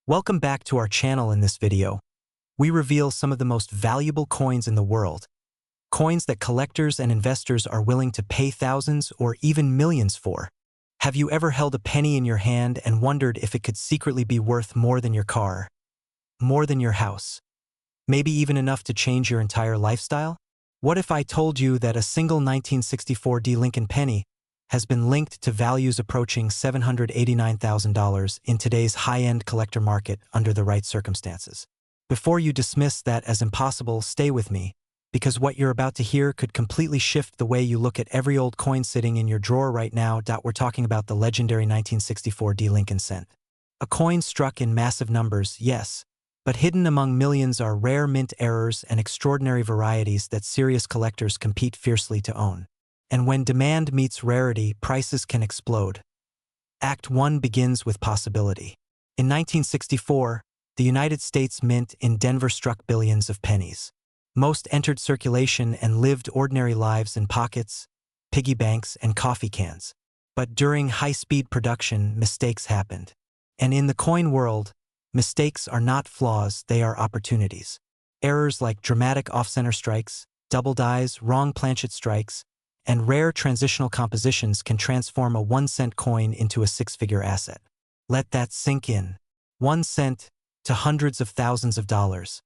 Welcome back to our channel. In this video, we reveal some of the most valuable coins in the world, coins that collectors and investors are willing to pay thousands or even millions for. Have you ever held a penny in your hand and wondered if it could secretly be worth more than your car, more than your house, maybe even enough to change your entire lifestyle? What if I told you that a single 1964 D Lincoln penny has been linked to values approaching $789,000 in today's high-end collector market under the right circumstances? Before you dismiss that as impossible, stay with me, because what you're about to hear could completely shift the way you look at every old coin sitting in your drawer right now. We're talking about the legendary 1964 D Lincoln cent. A coin struck in massive numbers, yes, but hidden among millions are rare mint errors and extraordinary varieties that serious collectors compete fiercely to own. And when demand meets rarity, prices can explode. Act 1 begins with possibility. In 1964, the United States Mint in Denver struck billions of pennies. Most entered circulation and lived ordinary lives in pockets, piggy banks, and coffee cans. But during high-speed production, mistakes happened. And in the coin world, mistakes are not flaws, they are opportunities. Errors like dramatic off-center strikes, double dies, wrong planchet strikes, and rare transitional compositions can transform a 1-cent coin into a six-figure asset. Let that sink in. 1 cent to hundreds of thousands of dollars.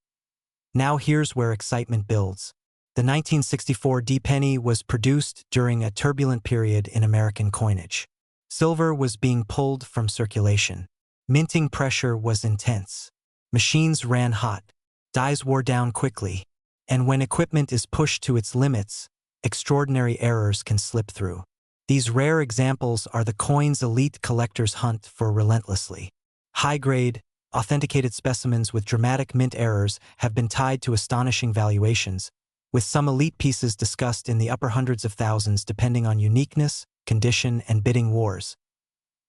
Now here's where excitement builds. The 1964 D penny was produced during a turbulent period in American coinage. Silver was being pulled from circulation. Minting pressure was intense. Machines ran hot. Dies wore down quickly. And when equipment is pushed to its limits, extraordinary errors can slip through. These rare examples are the coins elite collectors hunt for relentlessly. High-grade, authenticated specimens with dramatic mint errors have been tied to astonishing valuations, with some elite pieces discussed in the upper hundreds of thousands depending on uniqueness, condition, and bidding wars.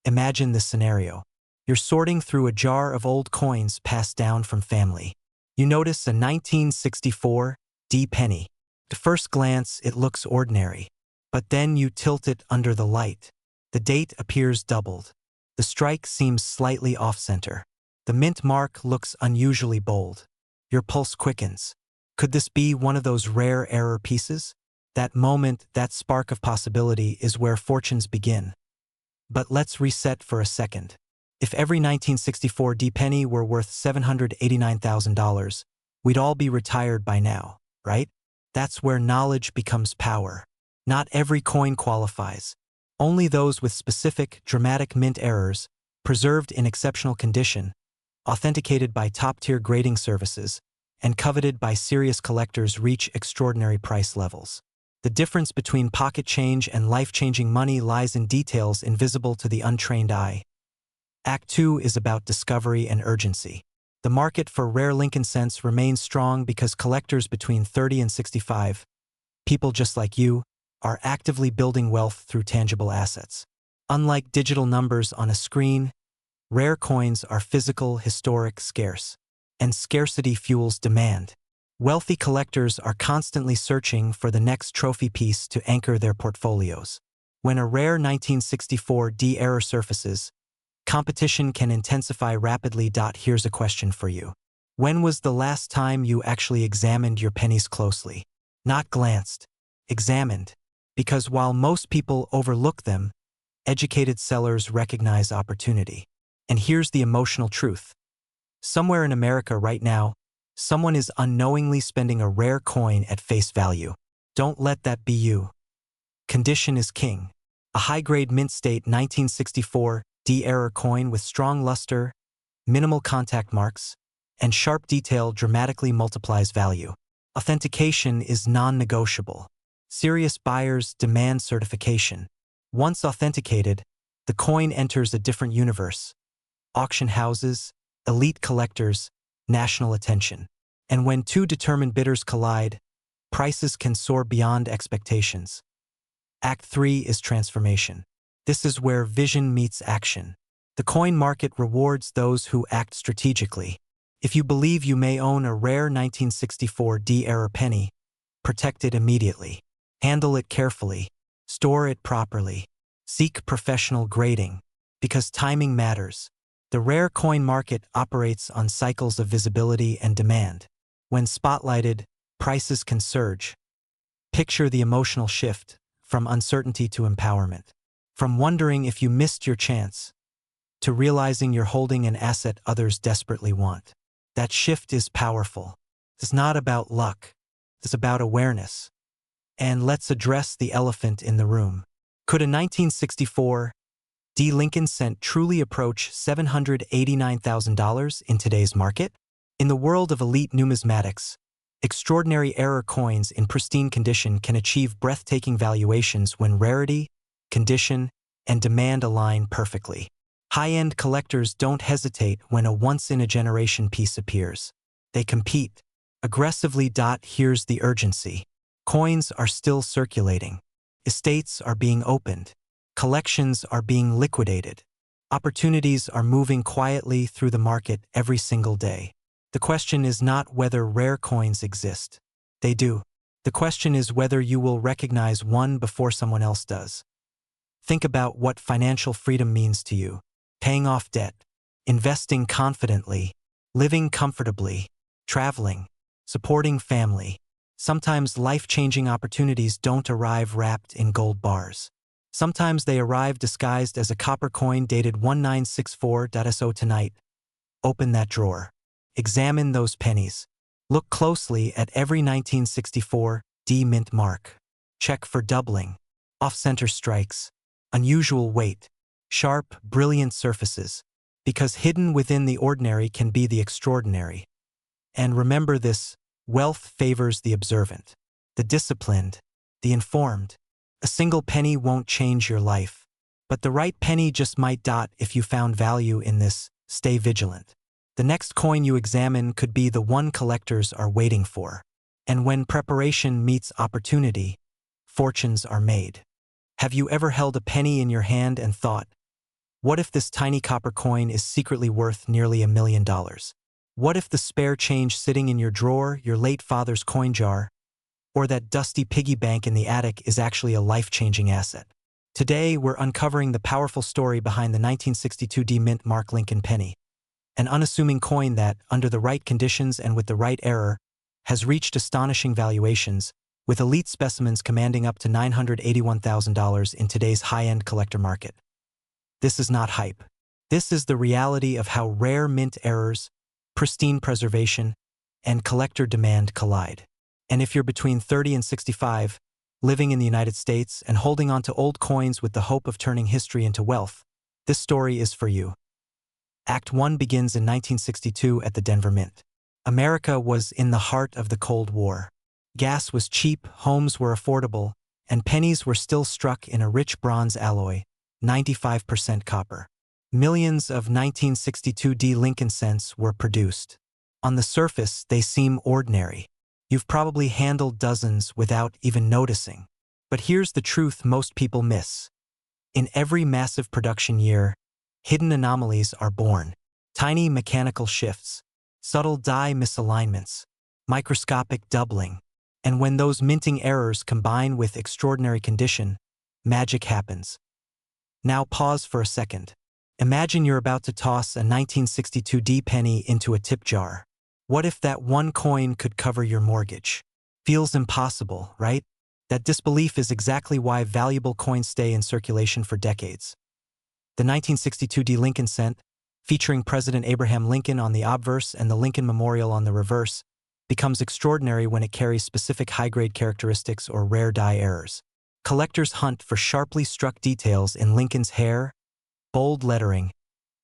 Imagine this scenario. You're sorting through a jar of old coins passed down from family. You notice a 1964 D penny. At first glance, it looks ordinary, but then you tilt it under the light. The date appears doubled. The strike seems slightly off-center. The mint mark looks unusually bold. Your pulse quickens. Could this be one of those rare error pieces? That moment, that spark of possibility is where fortunes begin. But let's reset for a second. If every 1964 D penny were worth $789,000, we'd all be retired by now, right? That's where knowledge becomes power. Not every coin qualifies. Only those with specific, dramatic mint errors, preserved in exceptional condition, authenticated by top-tier grading services, and coveted by serious collectors reach extraordinary price levels. The difference between pocket change and life-changing money lies in details invisible to the untrained eye. Act 2 is about discovery and urgency. The market for rare Lincoln cents remains strong because collectors between 30 and 65, people just like you, are actively building wealth through tangible assets. Unlike digital numbers on a screen, rare coins are physical, historic, scarce, and scarcity fuels demand. Wealthy collectors are constantly searching for the next trophy piece to anchor their portfolios. When a rare 1964 D error surfaces, competition can intensify rapidly. Here's a question for you. When was the last time you actually examined your pennies closely? Not glanced, examined. Because while most people overlook them, educated sellers recognize opportunity. And here's the emotional truth. Somewhere in America right now, someone is unknowingly spending a rare coin at face value. Don't let that be you. Condition is king. A high-grade mint state 1964 D error coin with strong luster, minimal contact marks, and sharp detail dramatically multiplies value. Authentication is non-negotiable. Serious buyers demand certification. Once authenticated, the coin enters a different universe. Auction houses, elite collectors, national attention. And when two determined bidders collide, prices can soar beyond expectations. Act 3 is transformation. This is where vision meets action. The coin market rewards those who act strategically. If you believe you may own a rare 1964 D error penny, protect it immediately. Handle it carefully. Store it properly. Seek professional grading. Because timing matters. The rare coin market operates on cycles of visibility and demand. When spotlighted, prices can surge. Picture the emotional shift from uncertainty to empowerment. From wondering if you missed your chance to realizing you're holding an asset others desperately want. That shift is powerful. It's not about luck. It's about awareness. And let's address the elephant in the room. Could a 1964 D. Lincoln cent truly approach $789,000 in today's market? In the world of elite numismatics, extraordinary error coins in pristine condition can achieve breathtaking valuations when rarity, condition, and demand align perfectly. High-end collectors don't hesitate when a once-in-a-generation piece appears. They compete aggressively. Here's the urgency. Coins are still circulating. Estates are being opened. Collections are being liquidated. Opportunities are moving quietly through the market every single day. The question is not whether rare coins exist. They do. The question is whether you will recognize one before someone else does. Think about what financial freedom means to you. Paying off debt, investing confidently, living comfortably, traveling, supporting family. Sometimes life-changing opportunities don't arrive wrapped in gold bars. Sometimes they arrive disguised as a copper coin dated 1964.so. Tonight, open that drawer. Examine those pennies. Look closely at every 1964 D mint mark. Check for doubling, off-center strikes, unusual weight, sharp, brilliant surfaces, because hidden within the ordinary can be the extraordinary. And remember this, wealth favors the observant, the disciplined, the informed. A single penny won't change your life, but the right penny just might. If you found value in this, stay vigilant. The next coin you examine could be the one collectors are waiting for. And when preparation meets opportunity, fortunes are made. Have you ever held a penny in your hand and thought, what if this tiny copper coin is secretly worth nearly $1 million? What if the spare change sitting in your drawer, your late father's coin jar, or that dusty piggy bank in the attic is actually a life-changing asset? Today, we're uncovering the powerful story behind the 1962 D mint mark Lincoln penny, an unassuming coin that, under the right conditions and with the right error, has reached astonishing valuations, with elite specimens commanding up to $981,000 in today's high-end collector market. This is not hype. This is the reality of how rare mint errors, pristine preservation, and collector demand collide. And if you're between 30 and 65, living in the United States and holding on to old coins with the hope of turning history into wealth, this story is for you. Act 1 begins in 1962 at the Denver Mint. America was in the heart of the Cold War. Gas was cheap, homes were affordable, and pennies were still struck in a rich bronze alloy, 95% copper. Millions of 1962 D Lincoln cents were produced. On the surface, they seem ordinary. You've probably handled dozens without even noticing. But here's the truth most people miss. In every massive production year, hidden anomalies are born. Tiny mechanical shifts, subtle die misalignments, microscopic doubling. And when those minting errors combine with extraordinary condition, magic happens. Now pause for a second. Imagine you're about to toss a 1962 D penny into a tip jar. What if that one coin could cover your mortgage? Feels impossible, right? That disbelief is exactly why valuable coins stay in circulation for decades. The 1962 D Lincoln cent, featuring President Abraham Lincoln on the obverse and the Lincoln Memorial on the reverse, becomes extraordinary when it carries specific high-grade characteristics or rare die errors. Collectors hunt for sharply struck details in Lincoln's hair, bold lettering,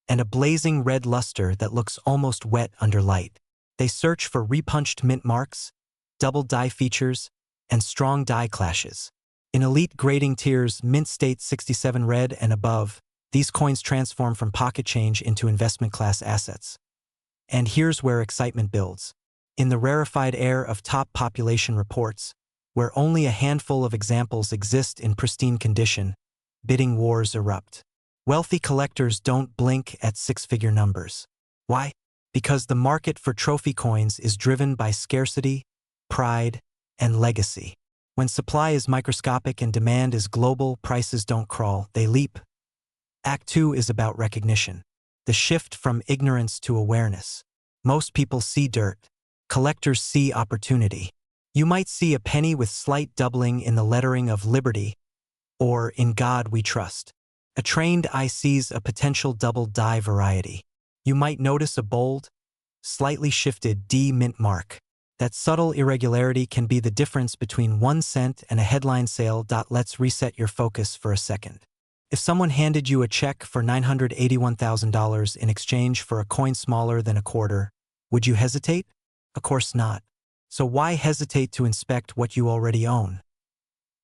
and a blazing red luster that looks almost wet under light. They search for repunched mint marks, double die features, and strong die clashes. In elite grading tiers, mint state 67 red and above, these coins transform from pocket change into investment-class assets. And here's where excitement builds. In the rarefied air of top population reports, where only a handful of examples exist in pristine condition, bidding wars erupt. Wealthy collectors don't blink at six-figure numbers. Why? Because the market for trophy coins is driven by scarcity, pride, and legacy. When supply is microscopic and demand is global, prices don't crawl, they leap. Act 2 is about recognition. the shift from ignorance to awareness. Most people see dirt. Collectors see opportunity. You might see a penny with slight doubling in the lettering of Liberty, or In God We Trust. A trained eye sees a potential double die variety. You might notice a bold, slightly shifted D mint mark. That subtle irregularity can be the difference between 1 cent and a headline sale. Let's reset your focus for a second. If someone handed you a check for $981,000 in exchange for a coin smaller than a quarter, would you hesitate? Of course not. So why hesitate to inspect what you already own?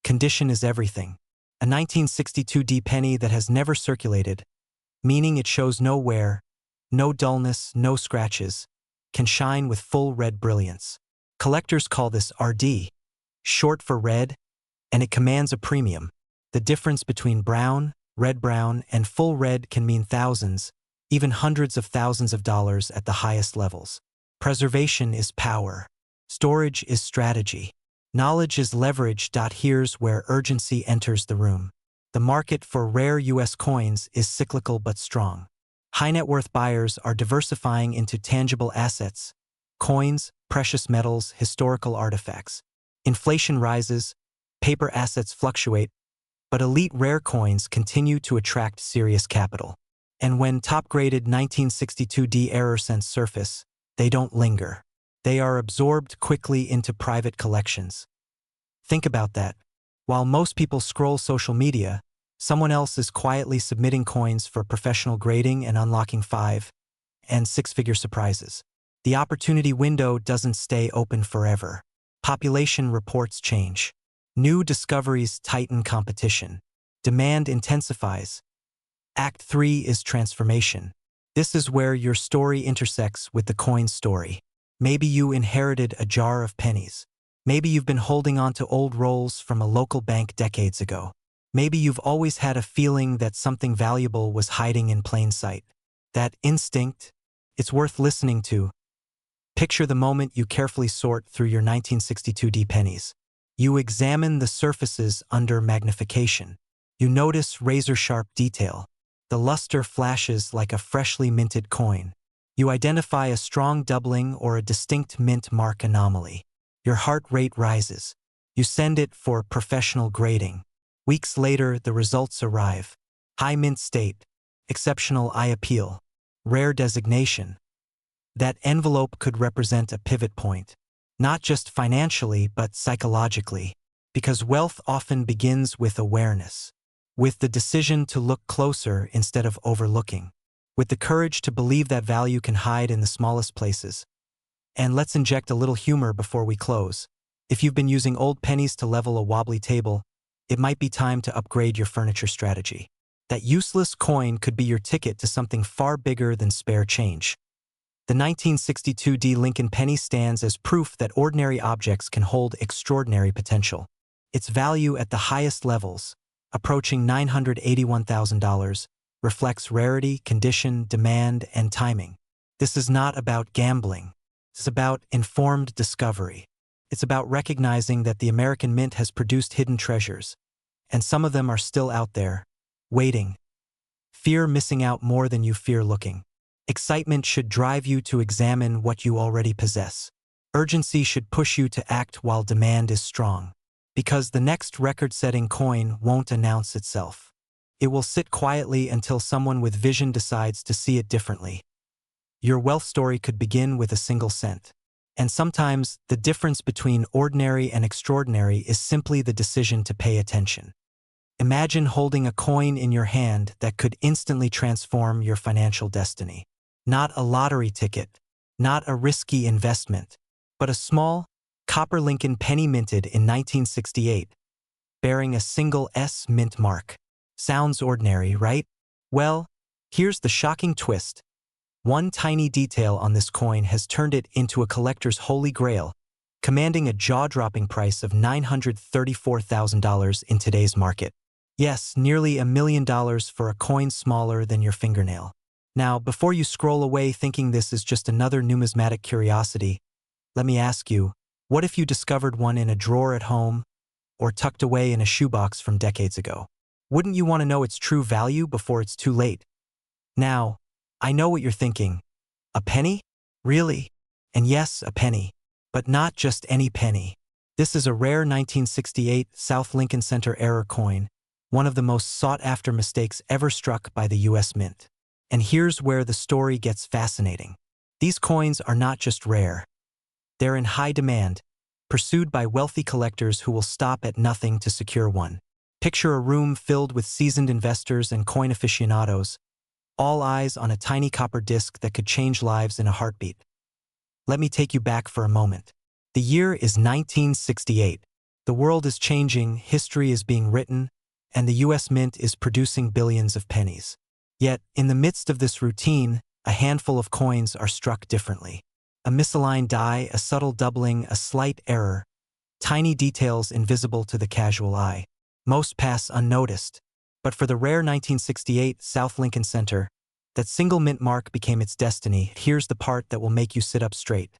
Condition is everything. A 1962 D penny that has never circulated, meaning it shows no wear, no dullness, no scratches, can shine with full red brilliance. Collectors call this RD, short for red, and it commands a premium. The difference between brown, red-brown, and full red can mean thousands, even hundreds of thousands of dollars at the highest levels. Preservation is power. Storage is strategy. Knowledge is leverage. Here's where urgency enters the room. The market for rare U.S. coins is cyclical but strong. High net worth buyers are diversifying into tangible assets, coins, precious metals, historical artifacts. Inflation rises, paper assets fluctuate, but elite rare coins continue to attract serious capital. And when top-graded 1962 D error cents surface, they don't linger. They are absorbed quickly into private collections. Think about that. While most people scroll social media, someone else is quietly submitting coins for professional grading and unlocking 5- and 6-figure surprises. The opportunity window doesn't stay open forever. Population reports change. New discoveries tighten competition. Demand intensifies. Act 3 is transformation. This is where your story intersects with the coin story. Maybe you inherited a jar of pennies. Maybe you've been holding on to old rolls from a local bank decades ago. Maybe you've always had a feeling that something valuable was hiding in plain sight. That instinct, it's worth listening to. Picture the moment you carefully sort through your 1962 D pennies. You examine the surfaces under magnification. You notice razor-sharp detail. The luster flashes like a freshly minted coin. You identify a strong doubling or a distinct mint mark anomaly. Your heart rate rises. You send it for professional grading. Weeks later, the results arrive. High mint state, exceptional eye appeal, rare designation. That envelope could represent a pivot point, not just financially but psychologically, because wealth often begins with awareness, with the decision to look closer instead of overlooking, with the courage to believe that value can hide in the smallest places. And let's inject a little humor before we close. If you've been using old pennies to level a wobbly table, it might be time to upgrade your furniture strategy. That useless coin could be your ticket to something far bigger than spare change. The 1962 D Lincoln penny stands as proof that ordinary objects can hold extraordinary potential. Its value at the highest levels, approaching $981,000, reflects rarity, condition, demand, and timing. This is not about gambling. It's about informed discovery. It's about recognizing that the American Mint has produced hidden treasures, and some of them are still out there, waiting. Fear missing out more than you fear looking. Excitement should drive you to examine what you already possess. Urgency should push you to act while demand is strong. Because the next record-setting coin won't announce itself. It will sit quietly until someone with vision decides to see it differently. Your wealth story could begin with a single cent. And sometimes, the difference between ordinary and extraordinary is simply the decision to pay attention. Imagine holding a coin in your hand that could instantly transform your financial destiny. Not a lottery ticket, not a risky investment, but a small, copper Lincoln penny minted in 1968, bearing a single S mint mark. Sounds ordinary, right? Well, here's the shocking twist. One tiny detail on this coin has turned it into a collector's holy grail, commanding a jaw-dropping price of $934,000 in today's market. Yes, nearly $1 million for a coin smaller than your fingernail. Now, before you scroll away thinking this is just another numismatic curiosity, let me ask you, what if you discovered one in a drawer at home or tucked away in a shoebox from decades ago? Wouldn't you want to know its true value before it's too late? Now, I know what you're thinking. A penny? Really? And yes, a penny. But not just any penny. This is a rare 1968 South Lincoln Center error coin, one of the most sought-after mistakes ever struck by the U.S. Mint. And here's where the story gets fascinating. These coins are not just rare. They're in high demand, pursued by wealthy collectors who will stop at nothing to secure one. Picture a room filled with seasoned investors and coin aficionados, all eyes on a tiny copper disc that could change lives in a heartbeat. Let me take you back for a moment. The year is 1968. The world is changing, history is being written, and the U.S. Mint is producing billions of pennies. Yet, in the midst of this routine, a handful of coins are struck differently. A misaligned die, a subtle doubling, a slight error, tiny details invisible to the casual eye. Most pass unnoticed. But for the rare 1968 South Lincoln Center, that single mint mark became its destiny. Here's the part that will make you sit up straight.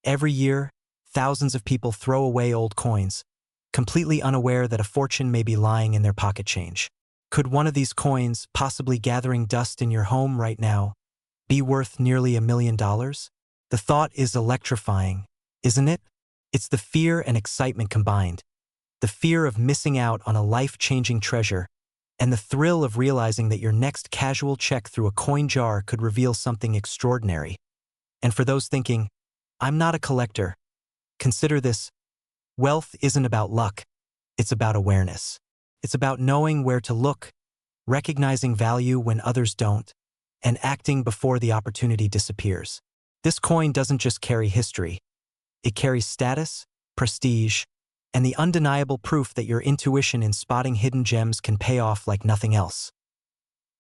Every year, thousands of people throw away old coins, completely unaware that a fortune may be lying in their pocket change. Could one of these coins, possibly gathering dust in your home right now, be worth nearly $1 million? The thought is electrifying, isn't it? It's the fear and excitement combined. The fear of missing out on a life-changing treasure, and the thrill of realizing that your next casual check through a coin jar could reveal something extraordinary. And for those thinking, I'm not a collector, consider this: wealth isn't about luck, it's about awareness. It's about knowing where to look, recognizing value when others don't, and acting before the opportunity disappears. This coin doesn't just carry history. It carries status, prestige, and the undeniable proof that your intuition in spotting hidden gems can pay off like nothing else.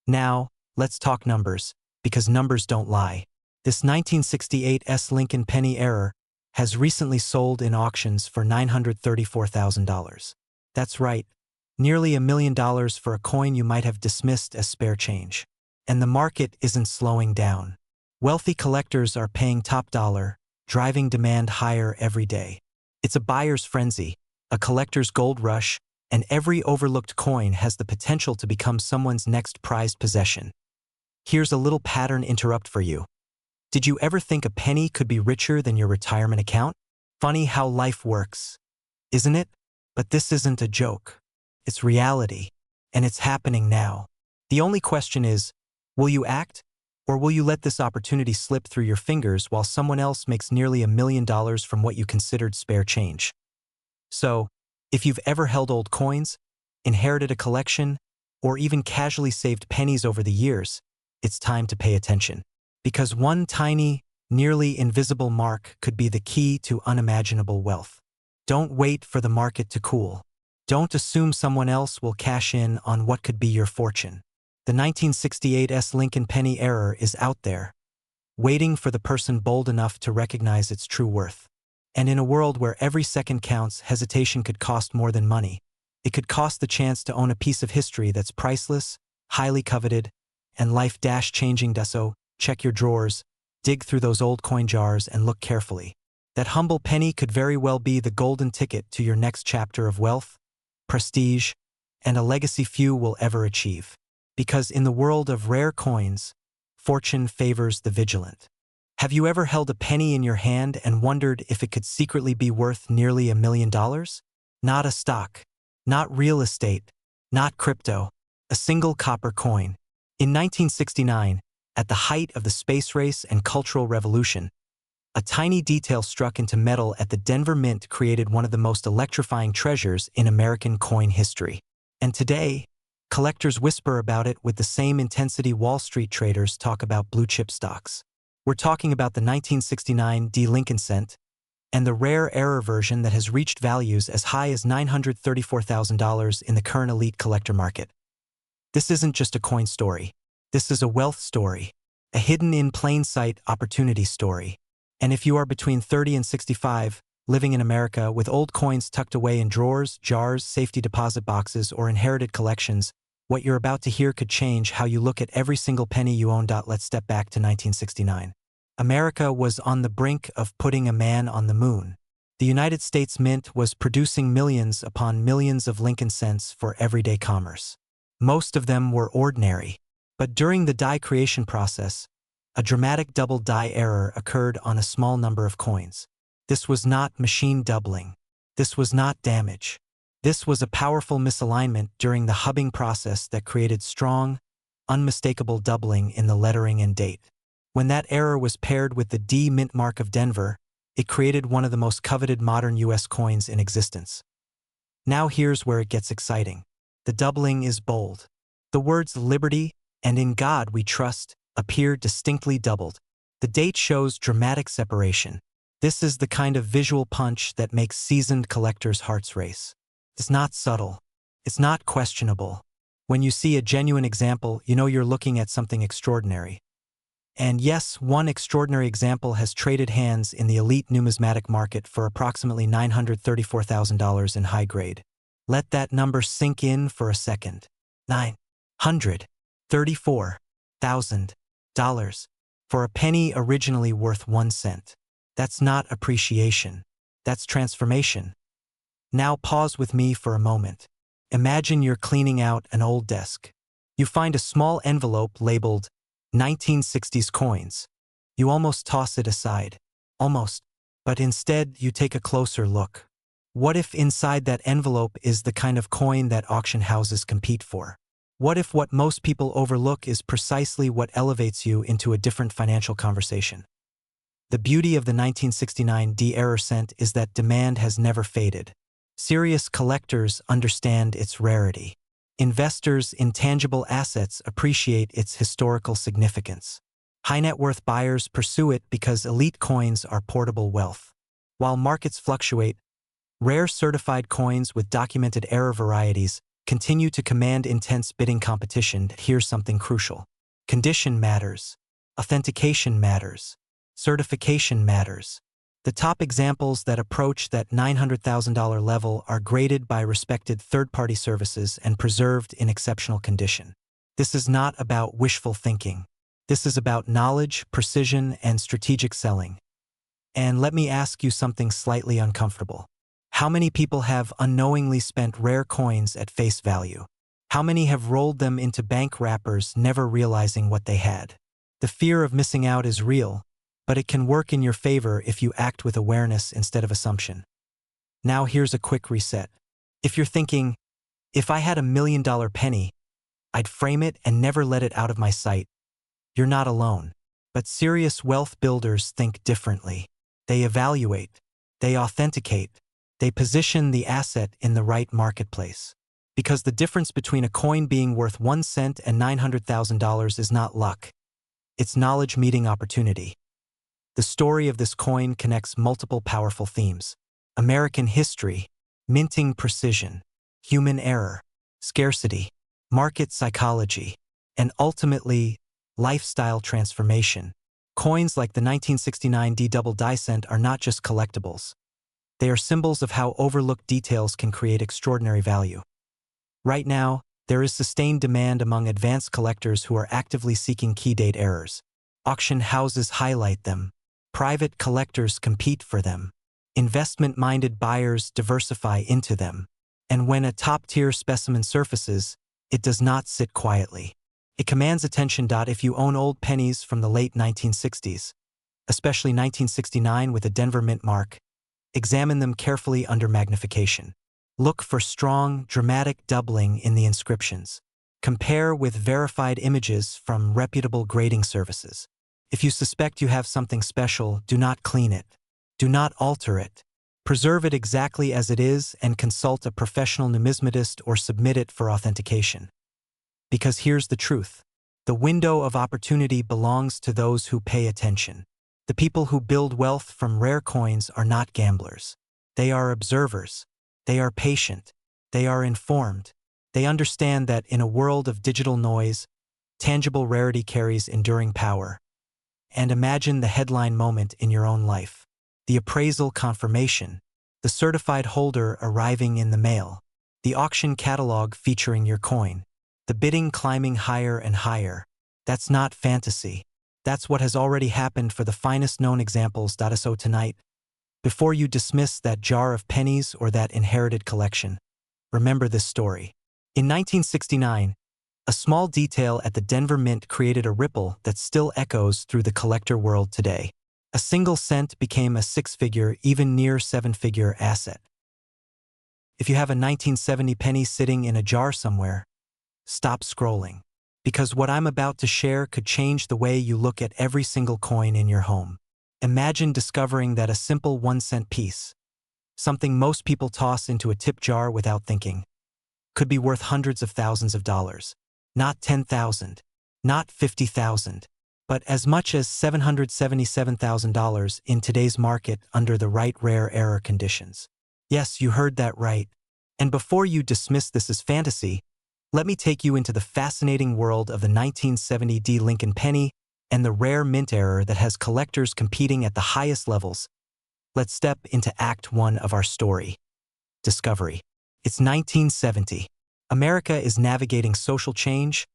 Now, let's talk numbers, because numbers don't lie. This 1968 S. Lincoln penny error has recently sold in auctions for $934,000. That's right, nearly $1 million for a coin you might have dismissed as spare change. And the market isn't slowing down. Wealthy collectors are paying top dollar, driving demand higher every day. It's a buyer's frenzy, a collector's gold rush, and every overlooked coin has the potential to become someone's next prized possession. Here's a little pattern interrupt for you. Did you ever think a penny could be richer than your retirement account? Funny how life works, isn't it? But this isn't a joke. It's reality, and it's happening now. The only question is, will you act? Or will you let this opportunity slip through your fingers while someone else makes nearly $1 million from what you considered spare change? So, if you've ever held old coins, inherited a collection, or even casually saved pennies over the years, it's time to pay attention. Because one tiny, nearly invisible mark could be the key to unimaginable wealth. Don't wait for the market to cool. Don't assume someone else will cash in on what could be your fortune. The 1968 S. Lincoln penny error is out there, waiting for the person bold enough to recognize its true worth. And in a world where every second counts, hesitation could cost more than money. It could cost the chance to own a piece of history that's priceless, highly coveted, and life-changing. So, check your drawers, dig through those old coin jars, and look carefully. That humble penny could very well be the golden ticket to your next chapter of wealth, prestige, and a legacy few will ever achieve. Because in the world of rare coins, fortune favors the vigilant. Have you ever held a penny in your hand and wondered if it could secretly be worth nearly $1 million? Not a stock, not real estate, not crypto, a single copper coin. In 1969, at the height of the space race and Cultural Revolution, a tiny detail struck into metal at the Denver Mint created one of the most electrifying treasures in American coin history. And today, collectors whisper about it with the same intensity Wall Street traders talk about blue-chip stocks. We're talking about the 1969 D. Lincoln Cent, and the rare error version that has reached values as high as $934,000 in the current elite collector market. This isn't just a coin story. This is a wealth story, a hidden in plain sight opportunity story. And if you are between 30 and 65, living in America with old coins tucked away in drawers, jars, safety deposit boxes, or inherited collections, what you're about to hear could change how you look at every single penny you own. Let's step back to 1969. America was on the brink of putting a man on the moon. The United States Mint was producing millions upon millions of Lincoln cents for everyday commerce. Most of them were ordinary, But during the die creation process, a dramatic double die error occurred on a small number of coins. This was not machine doubling. This was not damage. This was a powerful misalignment during the hubbing process that created strong, unmistakable doubling in the lettering and date. When that error was paired with the D mint mark of Denver, it created one of the most coveted modern US coins in existence. Now here's where it gets exciting. The doubling is bold. The words "Liberty" and "In God We Trust" appear distinctly doubled. The date shows dramatic separation. This is the kind of visual punch that makes seasoned collectors' hearts race. It's not subtle. It's not questionable. When you see a genuine example, you know you're looking at something extraordinary. And yes, one extraordinary example has traded hands in the elite numismatic market for approximately $934,000 in high grade. Let that number sink in for a second. $934,000 for a penny originally worth 1 cent. That's not appreciation. That's transformation. Now pause with me for a moment. Imagine you're cleaning out an old desk. You find a small envelope labeled 1960s coins. You almost toss it aside. Almost. But instead, you take a closer look. What if inside that envelope is the kind of coin that auction houses compete for? What if what most people overlook is precisely what elevates you into a different financial conversation? The beauty of the 1969 D error cent is that demand has never faded. Serious collectors understand its rarity. Investors in tangible assets appreciate its historical significance. High-net-worth buyers pursue it because elite coins are portable wealth. While markets fluctuate, rare certified coins with documented error varieties continue to command intense bidding competition. Here's something crucial. Condition matters. Authentication matters. Certification matters. The top examples that approach that $900,000 level are graded by respected third-party services and preserved in exceptional condition. This is not about wishful thinking. This is about knowledge, precision, and strategic selling. And let me ask you something slightly uncomfortable. How many people have unknowingly spent rare coins at face value? How many have rolled them into bank wrappers never realizing what they had? The fear of missing out is real, but it can work in your favor if you act with awareness instead of assumption. Now here's a quick reset. If you're thinking, if I had $1 million penny, I'd frame it and never let it out of my sight, you're not alone. But serious wealth builders think differently. They evaluate, they authenticate, they position the asset in the right marketplace. Because the difference between a coin being worth 1 cent and $900,000 is not luck. It's knowledge meeting opportunity. The story of this coin connects multiple powerful themes: American history, minting precision, human error, scarcity, market psychology, and ultimately, lifestyle transformation. Coins like the 1969 D double die cent are not just collectibles. They are symbols of how overlooked details can create extraordinary value. Right now, there is sustained demand among advanced collectors who are actively seeking key date errors. Auction houses highlight them. Private collectors compete for them. Investment-minded buyers diversify into them. And when a top-tier specimen surfaces, it does not sit quietly. It commands attention. If you own old pennies from the late 1960s, especially 1969 with a Denver mint mark, examine them carefully under magnification. Look for strong, dramatic doubling in the inscriptions. Compare with verified images from reputable grading services. If you suspect you have something special, do not clean it. Do not alter it. Preserve it exactly as it is and consult a professional numismatist or submit it for authentication. Because here's the truth. The window of opportunity belongs to those who pay attention. The people who build wealth from rare coins are not gamblers. They are observers. They are patient. They are informed. They understand that in a world of digital noise, tangible rarity carries enduring power. And imagine the headline moment in your own life. The appraisal confirmation. The certified holder arriving in the mail. The auction catalog featuring your coin. The bidding climbing higher and higher. That's not fantasy. That's what has already happened for the finest known examples. So tonight, before you dismiss that jar of pennies or that inherited collection, remember this story. In 1969, A small detail at the Denver Mint created a ripple that still echoes through the collector world today. A single cent became a six-figure, even near seven-figure asset. If you have a 1970 penny sitting in a jar somewhere, stop scrolling. Because what I'm about to share could change the way you look at every single coin in your home. Imagine discovering that a simple 1 cent piece, something most people toss into a tip jar without thinking, could be worth hundreds of thousands of dollars. Not 10,000, not 50,000, but as much as $777,000 in today's market under the right rare error conditions. Yes, you heard that right. And before you dismiss this as fantasy, let me take you into the fascinating world of the 1970 D Lincoln penny and the rare mint error that has collectors competing at the highest levels. Let's step into Act 1 of our story. Discovery. It's 1970. America is navigating social change,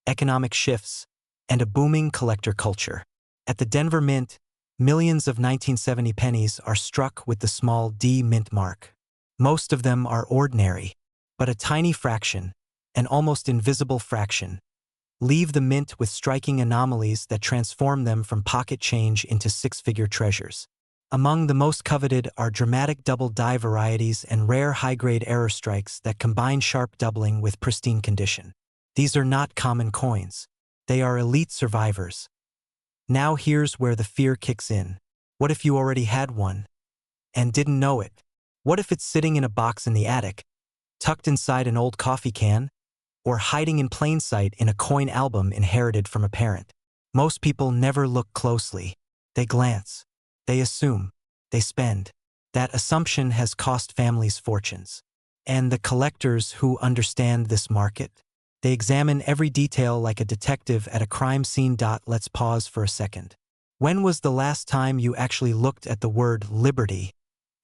economic shifts, and a booming collector culture. At the Denver Mint, millions of 1970 pennies are struck with the small D mint mark. Most of them are ordinary, but a tiny fraction, an almost invisible fraction, leave the mint with striking anomalies that transform them from pocket change into six-figure treasures. Among the most coveted are dramatic double die varieties and rare high-grade error strikes that combine sharp doubling with pristine condition. These are not common coins. They are elite survivors. Now here's where the fear kicks in. What if you already had one and didn't know it? What if it's sitting in a box in the attic, tucked inside an old coffee can, or hiding in plain sight in a coin album inherited from a parent? Most people never look closely. They glance. They assume. They spend. That assumption has cost families fortunes. And the collectors who understand this market? They examine every detail like a detective at a crime scene. Let's pause for a second. When was the last time you actually looked at the word liberty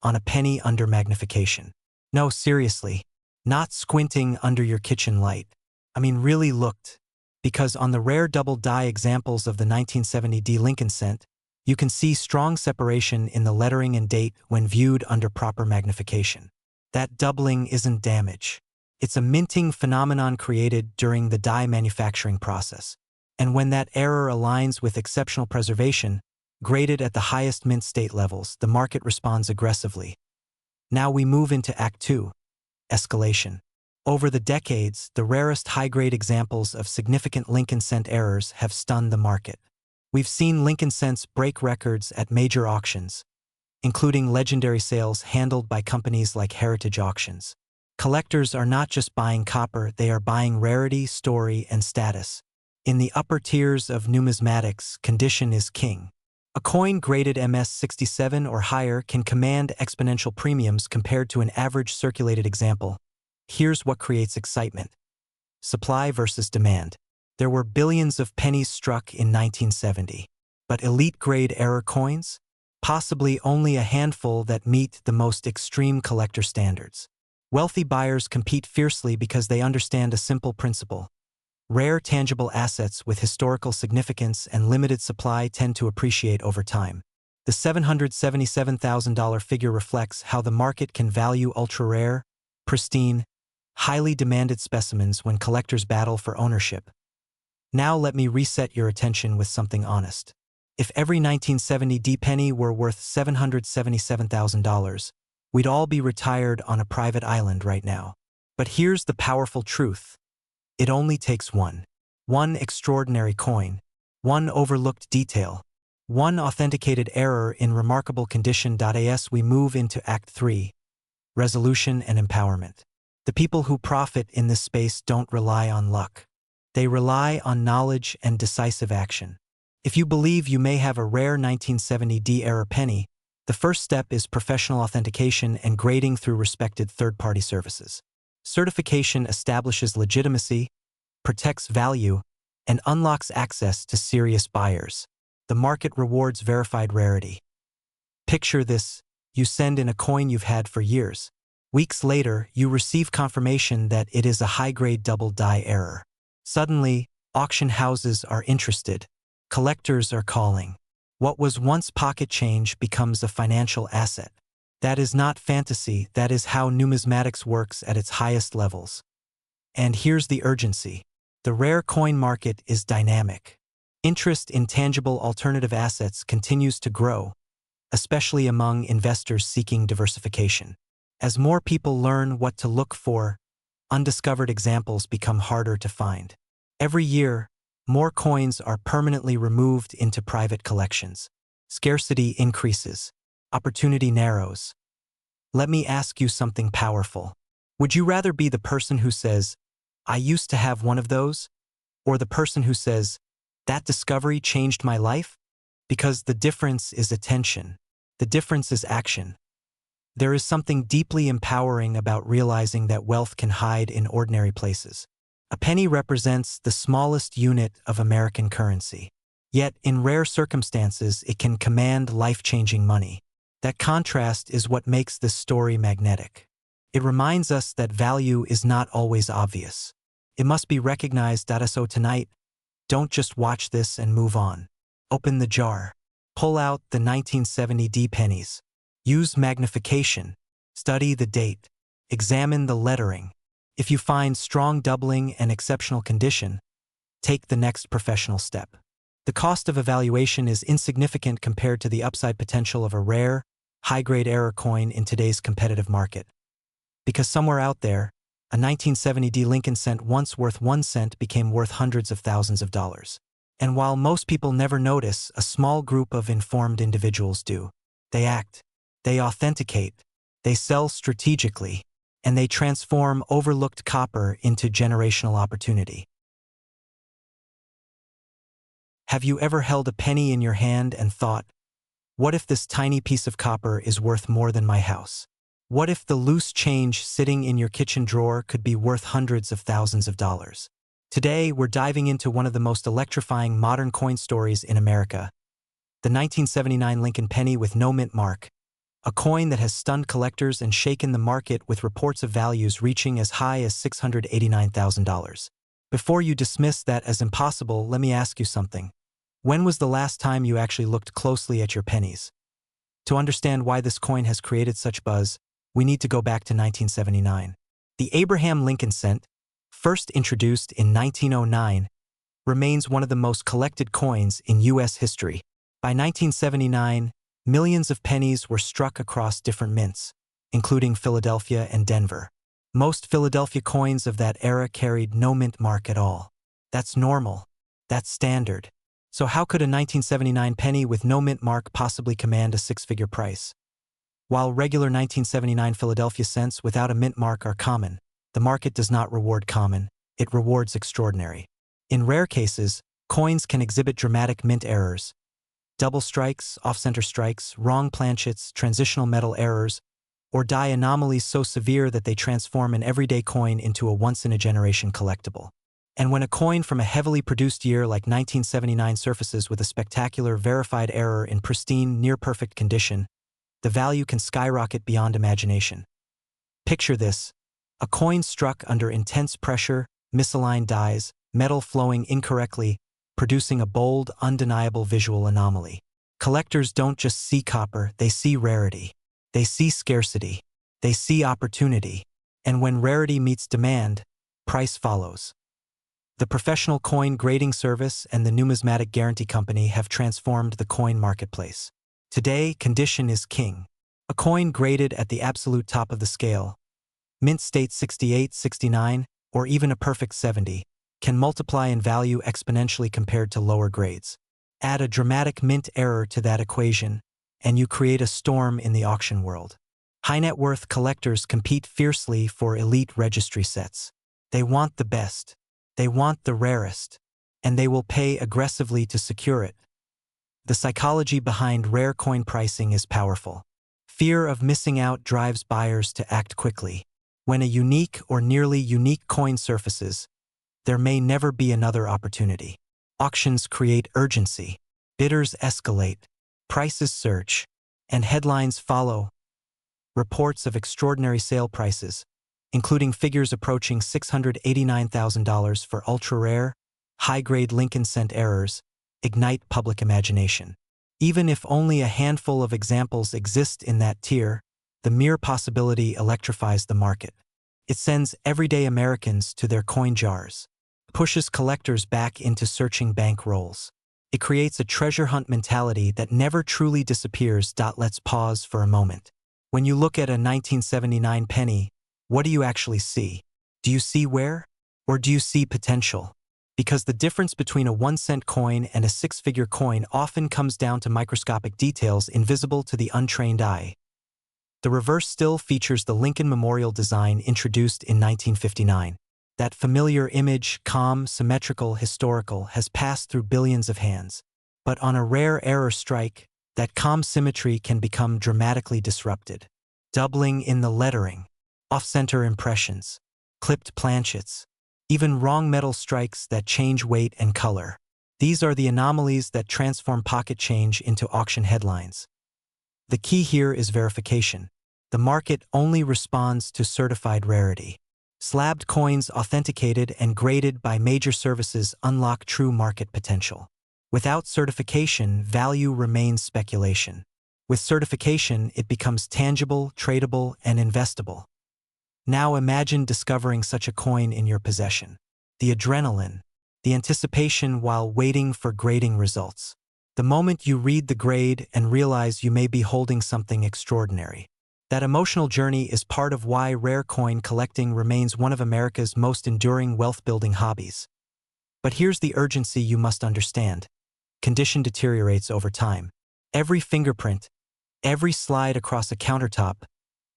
on a penny under magnification? No, seriously. Not squinting under your kitchen light. I mean, really looked. Because on the rare double die examples of the 1970 D Lincoln cent, you can see strong separation in the lettering and date when viewed under proper magnification. That doubling isn't damage. It's a minting phenomenon created during the die manufacturing process. And when that error aligns with exceptional preservation, graded at the highest mint state levels, the market responds aggressively. Now we move into Act 2, escalation. Over the decades, the rarest high-grade examples of significant Lincoln cent errors have stunned the market. We've seen Lincoln cents break records at major auctions, including legendary sales handled by companies like Heritage Auctions. Collectors are not just buying copper, they are buying rarity, story, and status. In the upper tiers of numismatics, condition is king. A coin graded MS-67 or higher can command exponential premiums compared to an average circulated example. Here's what creates excitement. Supply versus demand. There were billions of pennies struck in 1970. But elite-grade error coins? Possibly only a handful that meet the most extreme collector standards. Wealthy buyers compete fiercely because they understand a simple principle. Rare tangible assets with historical significance and limited supply tend to appreciate over time. The $777,000 figure reflects how the market can value ultra-rare, pristine, highly demanded specimens when collectors battle for ownership. Now let me reset your attention with something honest. If every 1970 D penny were worth $777,000, we'd all be retired on a private island right now. But here's the powerful truth. It only takes one extraordinary coin, one overlooked detail, one authenticated error in remarkable condition. As we move into Act 3, resolution and empowerment. The people who profit in this space don't rely on luck. They rely on knowledge and decisive action. If you believe you may have a rare 1970 D error penny, the first step is professional authentication and grading through respected third-party services. Certification establishes legitimacy, protects value, and unlocks access to serious buyers. The market rewards verified rarity. Picture this: you send in a coin you've had for years. Weeks later, you receive confirmation that it is a high-grade double die error. Suddenly, auction houses are interested. Collectors are calling. What was once pocket change becomes a financial asset. That is not fantasy, that is how numismatics works at its highest levels. And here's the urgency. The rare coin market is dynamic. Interest in tangible alternative assets continues to grow, especially among investors seeking diversification. As more people learn what to look for, undiscovered examples become harder to find. Every year, more coins are permanently removed into private collections. Scarcity increases. Opportunity narrows. Let me ask you something powerful. Would you rather be the person who says, "I used to have one of those," or the person who says, "That discovery changed my life"? Because the difference is attention. The difference is action. There is something deeply empowering about realizing that wealth can hide in ordinary places. A penny represents the smallest unit of American currency. Yet, in rare circumstances, it can command life-changing money. That contrast is what makes this story magnetic. It reminds us that value is not always obvious. It must be recognized. So tonight, don't just watch this and move on. Open the jar. Pull out the 1970 pennies. Use magnification. Study the date. Examine the lettering. If you find strong doubling and exceptional condition, take the next professional step. The cost of evaluation is insignificant compared to the upside potential of a rare, high-grade error coin in today's competitive market. Because somewhere out there, a 1970 Lincoln cent once worth 1 cent became worth hundreds of thousands of dollars. And while most people never notice, a small group of informed individuals do. They act, they authenticate, they sell strategically, and they transform overlooked copper into generational opportunity. Have you ever held a penny in your hand and thought, what if this tiny piece of copper is worth more than my house? What if the loose change sitting in your kitchen drawer could be worth hundreds of thousands of dollars? Today, we're diving into one of the most electrifying modern coin stories in America, the 1979 Lincoln penny with no mint mark, a coin that has stunned collectors and shaken the market with reports of values reaching as high as $689,000. Before you dismiss that as impossible, let me ask you something. When was the last time you actually looked closely at your pennies? To understand why this coin has created such buzz, we need to go back to 1979. The Abraham Lincoln cent, first introduced in 1909, remains one of the most collected coins in U.S. history. By 1979, millions of pennies were struck across different mints, including Philadelphia and Denver. Most Philadelphia coins of that era carried no mint mark at all. That's normal. That's standard. So how could a 1979 penny with no mint mark possibly command a six-figure price? While regular 1979 Philadelphia cents without a mint mark are common, the market does not reward common, it rewards extraordinary. In rare cases, coins can exhibit dramatic mint errors. Double strikes, off-center strikes, wrong planchets, transitional metal errors, or die anomalies so severe that they transform an everyday coin into a once-in-a-generation collectible. And when a coin from a heavily produced year like 1979 surfaces with a spectacular verified error in pristine, near-perfect condition, the value can skyrocket beyond imagination. Picture this: a coin struck under intense pressure, misaligned dies, metal flowing incorrectly, producing a bold, undeniable visual anomaly. Collectors don't just see copper, they see rarity. They see scarcity. They see opportunity. And when rarity meets demand, price follows. The professional coin grading service and the numismatic guarantee company have transformed the coin marketplace. Today, condition is king. A coin graded at the absolute top of the scale, mint state 68, 69, or even a perfect 70, can multiply in value exponentially compared to lower grades. Add a dramatic mint error to that equation, and you create a storm in the auction world. High net worth collectors compete fiercely for elite registry sets. They want the best. They want the rarest, and they will pay aggressively to secure it. The psychology behind rare coin pricing is powerful. Fear of missing out drives buyers to act quickly. When a unique or nearly unique coin surfaces, there may never be another opportunity. Auctions create urgency. Bidders escalate. Prices surge. And headlines follow. Reports of extraordinary sale prices, including figures approaching $689,000 for ultra-rare, high-grade Lincoln cent errors, ignite public imagination. Even if only a handful of examples exist in that tier, the mere possibility electrifies the market. It sends everyday Americans to their coin jars. pushes collectors back into searching bank rolls. It creates a treasure hunt mentality that never truly disappears. Let's pause for a moment. When you look at a 1979 penny, what do you actually see? Do you see wear? Or do you see potential? Because the difference between a 1-cent coin and a 6-figure coin often comes down to microscopic details invisible to the untrained eye. The reverse still features the Lincoln Memorial design introduced in 1959. That familiar image, calm, symmetrical, historical, has passed through billions of hands. But on a rare error strike, that calm symmetry can become dramatically disrupted. Doubling in the lettering, off-center impressions, clipped planchets, even wrong metal strikes that change weight and color. These are the anomalies that transform pocket change into auction headlines. The key here is verification. The market only responds to certified rarity. Slabbed coins authenticated and graded by major services unlock true market potential. Without certification, value remains speculation. With certification, it becomes tangible, tradable, and investable. Now imagine discovering such a coin in your possession. The adrenaline, the anticipation while waiting for grading results. The moment you read the grade and realize you may be holding something extraordinary. That emotional journey is part of why rare coin collecting remains one of America's most enduring wealth-building hobbies. But here's the urgency you must understand. Condition deteriorates over time. Every fingerprint, every slide across a countertop,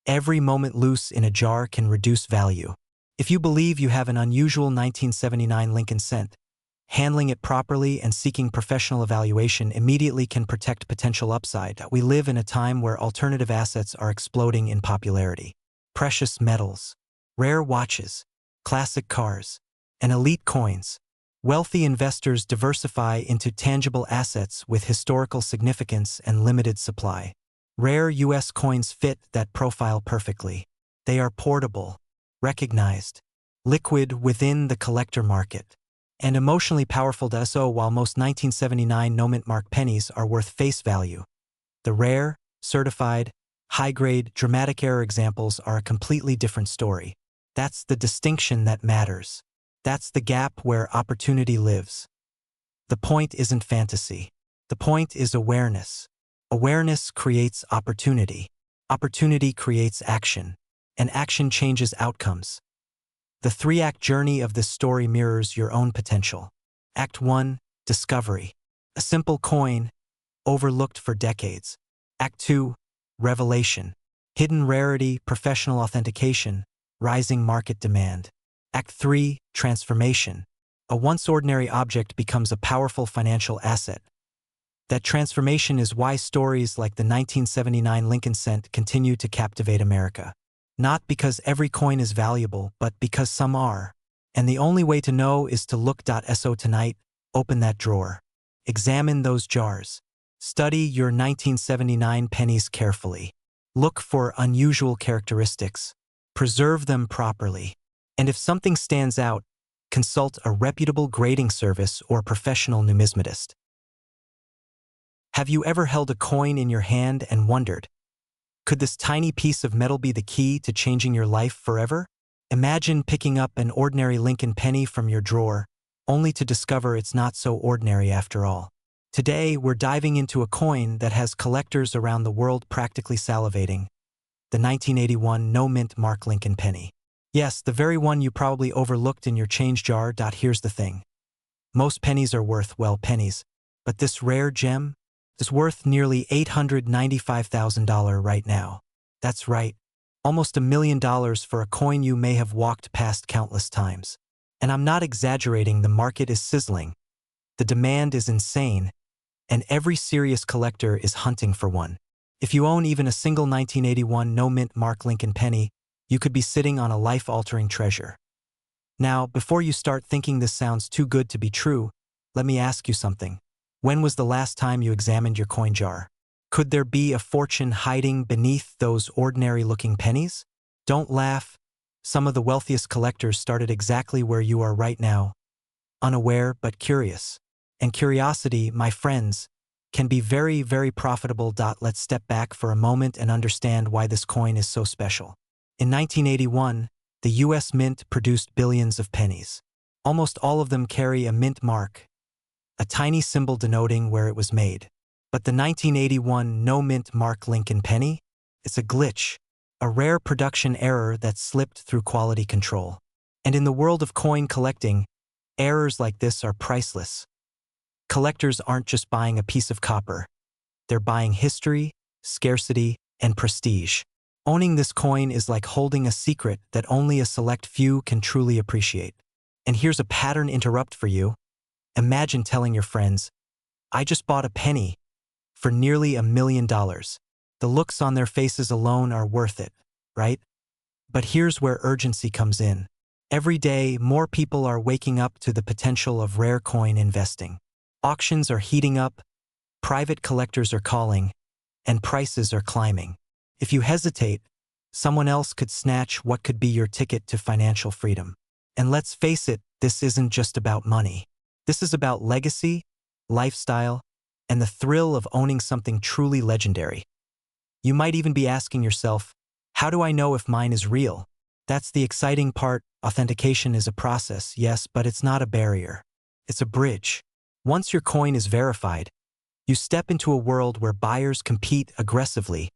every moment loose in a jar can reduce value. If you believe you have an unusual 1979 Lincoln cent, handling it properly and seeking professional evaluation immediately can protect potential upside. We live in a time where alternative assets are exploding in popularity. Precious metals, rare watches, classic cars, and elite coins. Wealthy investors diversify into tangible assets with historical significance and limited supply. Rare U.S. coins fit that profile perfectly. They are portable, recognized, liquid within the collector market, and emotionally powerful. So while most 1979 no-mint mark pennies are worth face value, the rare, certified, high-grade, dramatic error examples are a completely different story. That's the distinction that matters. That's the gap where opportunity lives. The point isn't fantasy. The point is awareness. Awareness creates opportunity. Opportunity creates action. And action changes outcomes. The 3-act journey of this story mirrors your own potential. Act 1, discovery. A simple coin, overlooked for decades. Act 2, revelation. Hidden rarity, professional authentication, rising market demand. Act 3, transformation. A once ordinary object becomes a powerful financial asset. That transformation is why stories like the 1979 Lincoln cent continue to captivate America. Not because every coin is valuable, but because some are. And the only way to know is to look. So tonight, open that drawer. Examine those jars. Study your 1979 pennies carefully. Look for unusual characteristics. Preserve them properly. And if something stands out, consult a reputable grading service or professional numismatist. Have you ever held a coin in your hand and wondered, could this tiny piece of metal be the key to changing your life forever? Imagine picking up an ordinary Lincoln penny from your drawer, only to discover it's not so ordinary after all. Today, we're diving into a coin that has collectors around the world practically salivating. The 1981 no-mint mark Lincoln penny. Yes, the very one you probably overlooked in your change jar. Here's the thing. Most pennies are worth, well, pennies. But this rare gem is worth nearly $895,000 right now. That's right, almost $1 million for a coin you may have walked past countless times. And I'm not exaggerating, the market is sizzling. The demand is insane, and every serious collector is hunting for one. If you own even a single 1981 no-mint mark Lincoln penny, you could be sitting on a life-altering treasure. Now, before you start thinking this sounds too good to be true, let me ask you something. When was the last time you examined your coin jar? Could there be a fortune hiding beneath those ordinary-looking pennies? Don't laugh. Some of the wealthiest collectors started exactly where you are right now, unaware but curious. And curiosity, my friends, can be very, very profitable. Let's step back for a moment and understand why this coin is so special. In 1981, the U.S. Mint produced billions of pennies. Almost all of them carry a mint mark, a tiny symbol denoting where it was made. But the 1981 no mint mark Lincoln penny? It's a glitch, a rare production error that slipped through quality control. And in the world of coin collecting, errors like this are priceless. Collectors aren't just buying a piece of copper. They're buying history, scarcity, and prestige. Owning this coin is like holding a secret that only a select few can truly appreciate. And here's a pattern interrupt for you. Imagine telling your friends, "I just bought a penny for nearly $1 million. The looks on their faces alone are worth it, right? But here's where urgency comes in. Every day, more people are waking up to the potential of rare coin investing. Auctions are heating up, private collectors are calling, and prices are climbing. If you hesitate, someone else could snatch what could be your ticket to financial freedom. And let's face it, this isn't just about money. This is about legacy, lifestyle, and the thrill of owning something truly legendary. You might even be asking yourself, how do I know if mine is real? That's the exciting part. Authentication is a process, yes, but it's not a barrier. It's a bridge. Once your coin is verified, you step into a world where buyers compete aggressively,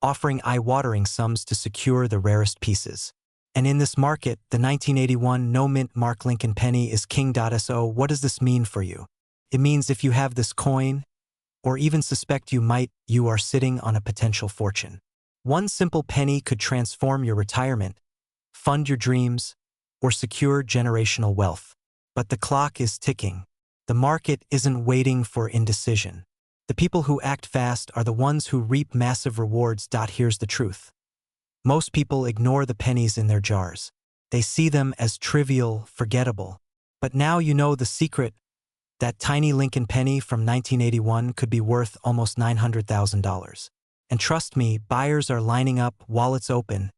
offering eye-watering sums to secure the rarest pieces. And in this market, the 1981 no mint mark Lincoln penny is king. So what does this mean for you? It means if you have this coin, or even suspect you might, you are sitting on a potential fortune. One simple penny could transform your retirement, fund your dreams, or secure generational wealth. But the clock is ticking. The market isn't waiting for indecision. The people who act fast are the ones who reap massive rewards. Here's the truth. Most people ignore the pennies in their jars. They see them as trivial, forgettable. But now you know the secret. That tiny Lincoln penny from 1981 could be worth almost $900,000. And trust me, buyers are lining up, wallets open,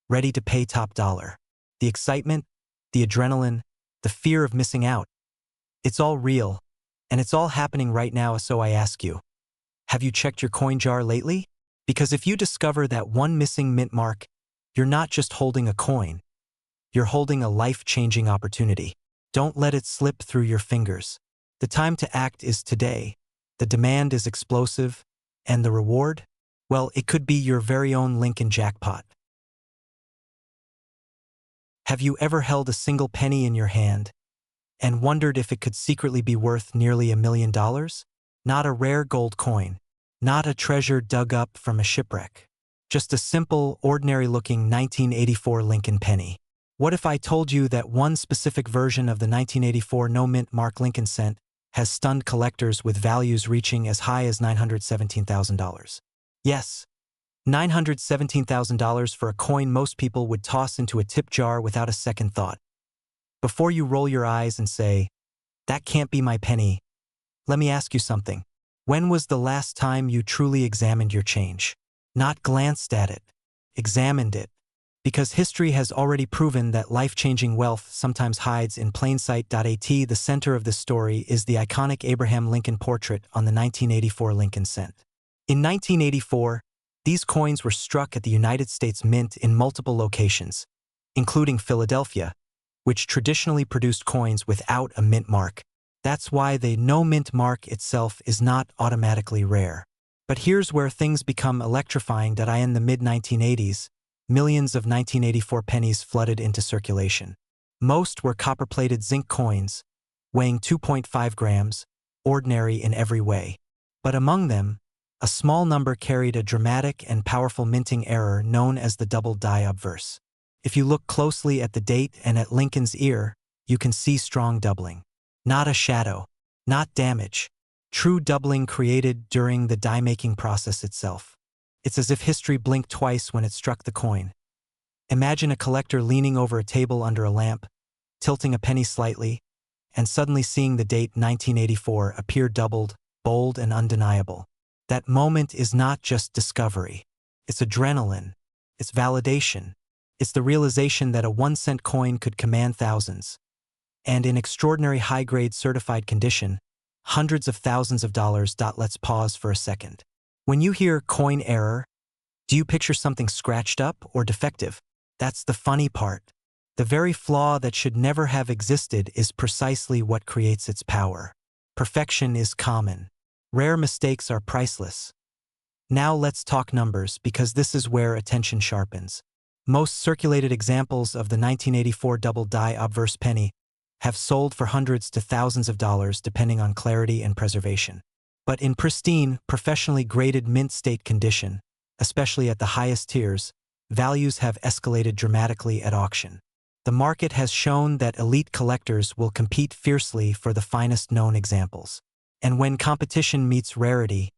ready to pay top dollar. The excitement, the adrenaline, the fear of missing out. It's all real, and it's all happening right now. So I ask you, have you checked your coin jar lately? Because if you discover that one missing mint mark, you're not just holding a coin, you're holding a life-changing opportunity. Don't let it slip through your fingers. The time to act is today. The demand is explosive, and the reward? Well, it could be your very own Lincoln jackpot. Have you ever held a single penny in your hand and wondered if it could secretly be worth nearly $1 million? Not a rare gold coin, not a treasure dug up from a shipwreck, just a simple, ordinary-looking 1984 Lincoln penny. What if I told you that one specific version of the 1984 no mint mark Lincoln cent has stunned collectors with values reaching as high as $917,000? Yes, $917,000 for a coin most people would toss into a tip jar without a second thought. Before you roll your eyes and say, "That can't be my penny," let me ask you something. When was the last time you truly examined your change? Not glanced at it, examined it. Because history has already proven that life-changing wealth sometimes hides in plain sight. The center of this story is the iconic Abraham Lincoln portrait on the 1984 Lincoln cent. In 1984, these coins were struck at the United States Mint in multiple locations, including Philadelphia, which traditionally produced coins without a mint mark. That's why the no mint mark itself is not automatically rare. But here's where things become electrifying. In the mid-1980s, millions of 1984 pennies flooded into circulation. Most were copper-plated zinc coins, weighing 2.5 grams, ordinary in every way. But among them, a small number carried a dramatic and powerful minting error known as the double die obverse. If you look closely at the date and at Lincoln's ear, you can see strong doubling. Not a shadow, not damage. True doubling created during the die-making process itself. It's as if history blinked twice when it struck the coin. Imagine a collector leaning over a table under a lamp, tilting a penny slightly, and suddenly seeing the date 1984 appear doubled, bold and undeniable. That moment is not just discovery. It's adrenaline. It's validation. It's the realization that a 1-cent coin could command thousands. And in extraordinary high-grade certified condition, hundreds of thousands of dollars. Let's pause for a second. When you hear coin error, do you picture something scratched up or defective? That's the funny part. The very flaw that should never have existed is precisely what creates its power. Perfection is common. Rare mistakes are priceless. Now let's talk numbers, because this is where attention sharpens. Most circulated examples of the 1984 double-die obverse penny have sold for hundreds to thousands of dollars depending on clarity and preservation. But in pristine, professionally graded mint state condition, especially at the highest tiers, values have escalated dramatically at auction. The market has shown that elite collectors will compete fiercely for the finest known examples. And when competition meets rarity,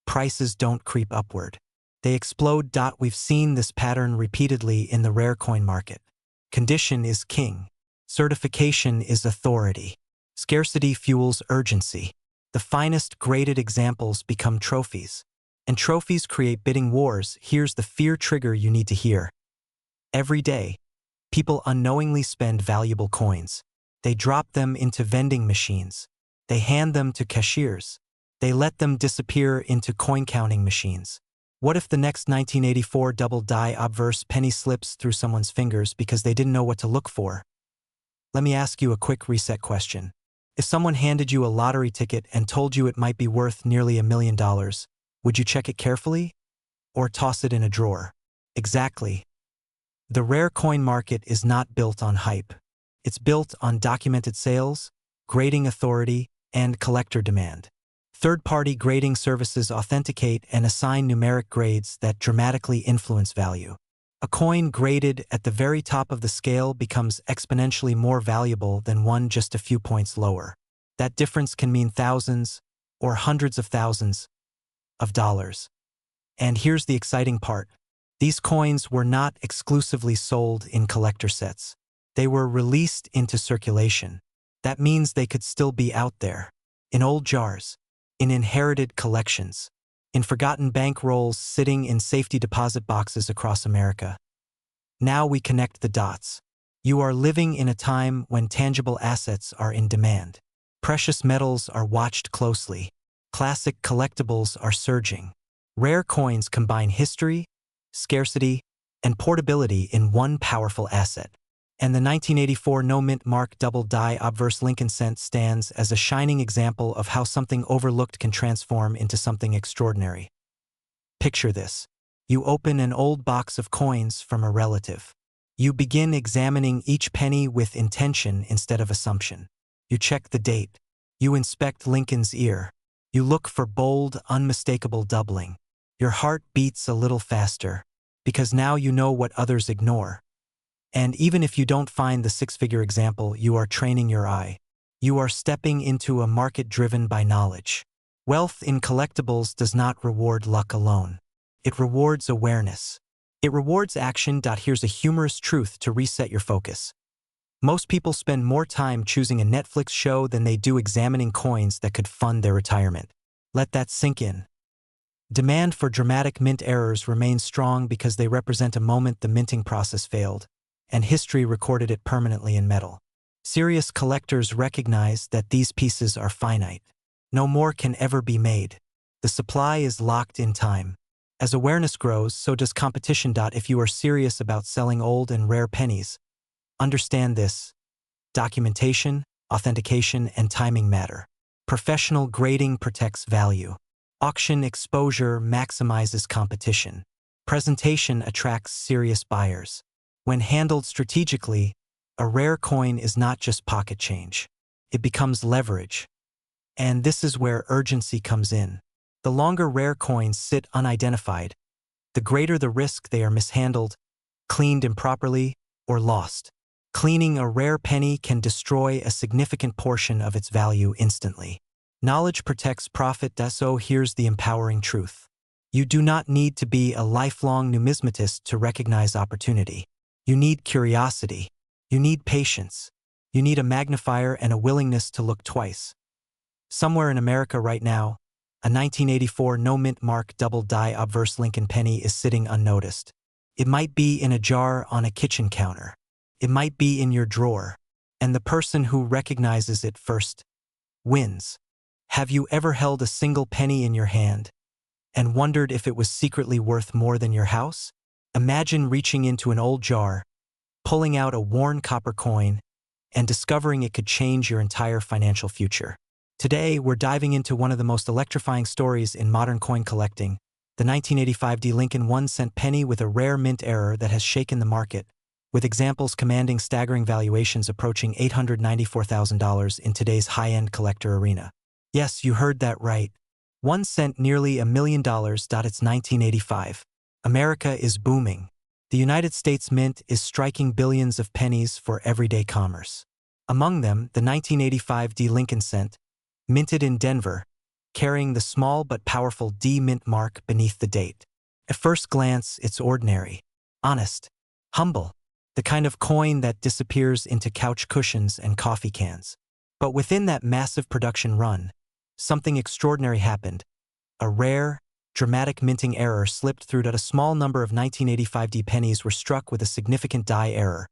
prices don't creep upward. They explode. We've seen this pattern repeatedly in the rare coin market. Condition is king. Certification is authority. Scarcity fuels urgency. The finest graded examples become trophies. And trophies create bidding wars. Here's the fear trigger you need to hear. Every day, people unknowingly spend valuable coins. They drop them into vending machines. They hand them to cashiers. They let them disappear into coin-counting machines. What if the next 1984 double-die obverse penny slips through someone's fingers because they didn't know what to look for? Let me ask you a quick reset question. If someone handed you a lottery ticket and told you it might be worth nearly $1 million, would you check it carefully? Or toss it in a drawer? Exactly. The rare coin market is not built on hype. It's built on documented sales, grading authority, and collector demand. Third-party grading services authenticate and assign numeric grades that dramatically influence value. A coin graded at the very top of the scale becomes exponentially more valuable than one just a few points lower. That difference can mean thousands or hundreds of thousands of dollars. And here's the exciting part. These coins were not exclusively sold in collector sets. They were released into circulation. That means they could still be out there, in old jars, in inherited collections, in forgotten bank rolls sitting in safety deposit boxes across America. Now we connect the dots. You are living in a time when tangible assets are in demand. Precious metals are watched closely. Classic collectibles are surging. Rare coins combine history, scarcity, and portability in one powerful asset. And the 1984 no-mint mark double-die obverse Lincoln cent stands as a shining example of how something overlooked can transform into something extraordinary. Picture this. You open an old box of coins from a relative. You begin examining each penny with intention instead of assumption. You check the date. You inspect Lincoln's ear. You look for bold, unmistakable doubling. Your heart beats a little faster, because now you know what others ignore. And even if you don't find the six-figure example, you are training your eye. You are stepping into a market driven by knowledge. Wealth in collectibles does not reward luck alone. It rewards awareness. It rewards action. Here's a humorous truth to reset your focus. Most people spend more time choosing a Netflix show than they do examining coins that could fund their retirement. Let that sink in. Demand for dramatic mint errors remains strong because they represent a moment the minting process failed, and history recorded it permanently in metal. Serious collectors recognize that these pieces are finite. No more can ever be made. The supply is locked in time. As awareness grows, so does competition. If you are serious about selling old and rare pennies, understand this. Documentation, authentication, and timing matter. Professional grading protects value. Auction exposure maximizes competition. Presentation attracts serious buyers. When handled strategically, a rare coin is not just pocket change. It becomes leverage. And this is where urgency comes in. The longer rare coins sit unidentified, the greater the risk they are mishandled, cleaned improperly, or lost. Cleaning a rare penny can destroy a significant portion of its value instantly. Knowledge protects profit. So here's the empowering truth. You do not need to be a lifelong numismatist to recognize opportunity. You need curiosity. You need patience. You need a magnifier and a willingness to look twice. Somewhere in America right now, a 1984 no-mint mark double-die obverse Lincoln penny is sitting unnoticed. It might be in a jar on a kitchen counter. It might be in your drawer. And the person who recognizes it first wins. Have you ever held a single penny in your hand and wondered if it was secretly worth more than your house? Imagine reaching into an old jar, pulling out a worn copper coin and discovering it could change your entire financial future. Today, we're diving into one of the most electrifying stories in modern coin collecting, the 1985 D. Lincoln 1-cent penny with a rare mint error that has shaken the market, with examples commanding staggering valuations approaching $894,000 in today's high-end collector arena. Yes, you heard that right. 1 cent nearly $1 million. It's 1985. America is booming. The United States Mint is striking billions of pennies for everyday commerce. Among them, the 1985 D. Lincoln cent, minted in Denver, carrying the small but powerful D mint mark beneath the date. At first glance, it's ordinary, honest, humble, the kind of coin that disappears into couch cushions and coffee cans. But within that massive production run, something extraordinary happened. A rare, dramatic minting error slipped through that a small number of 1985 D pennies were struck with a significant die error.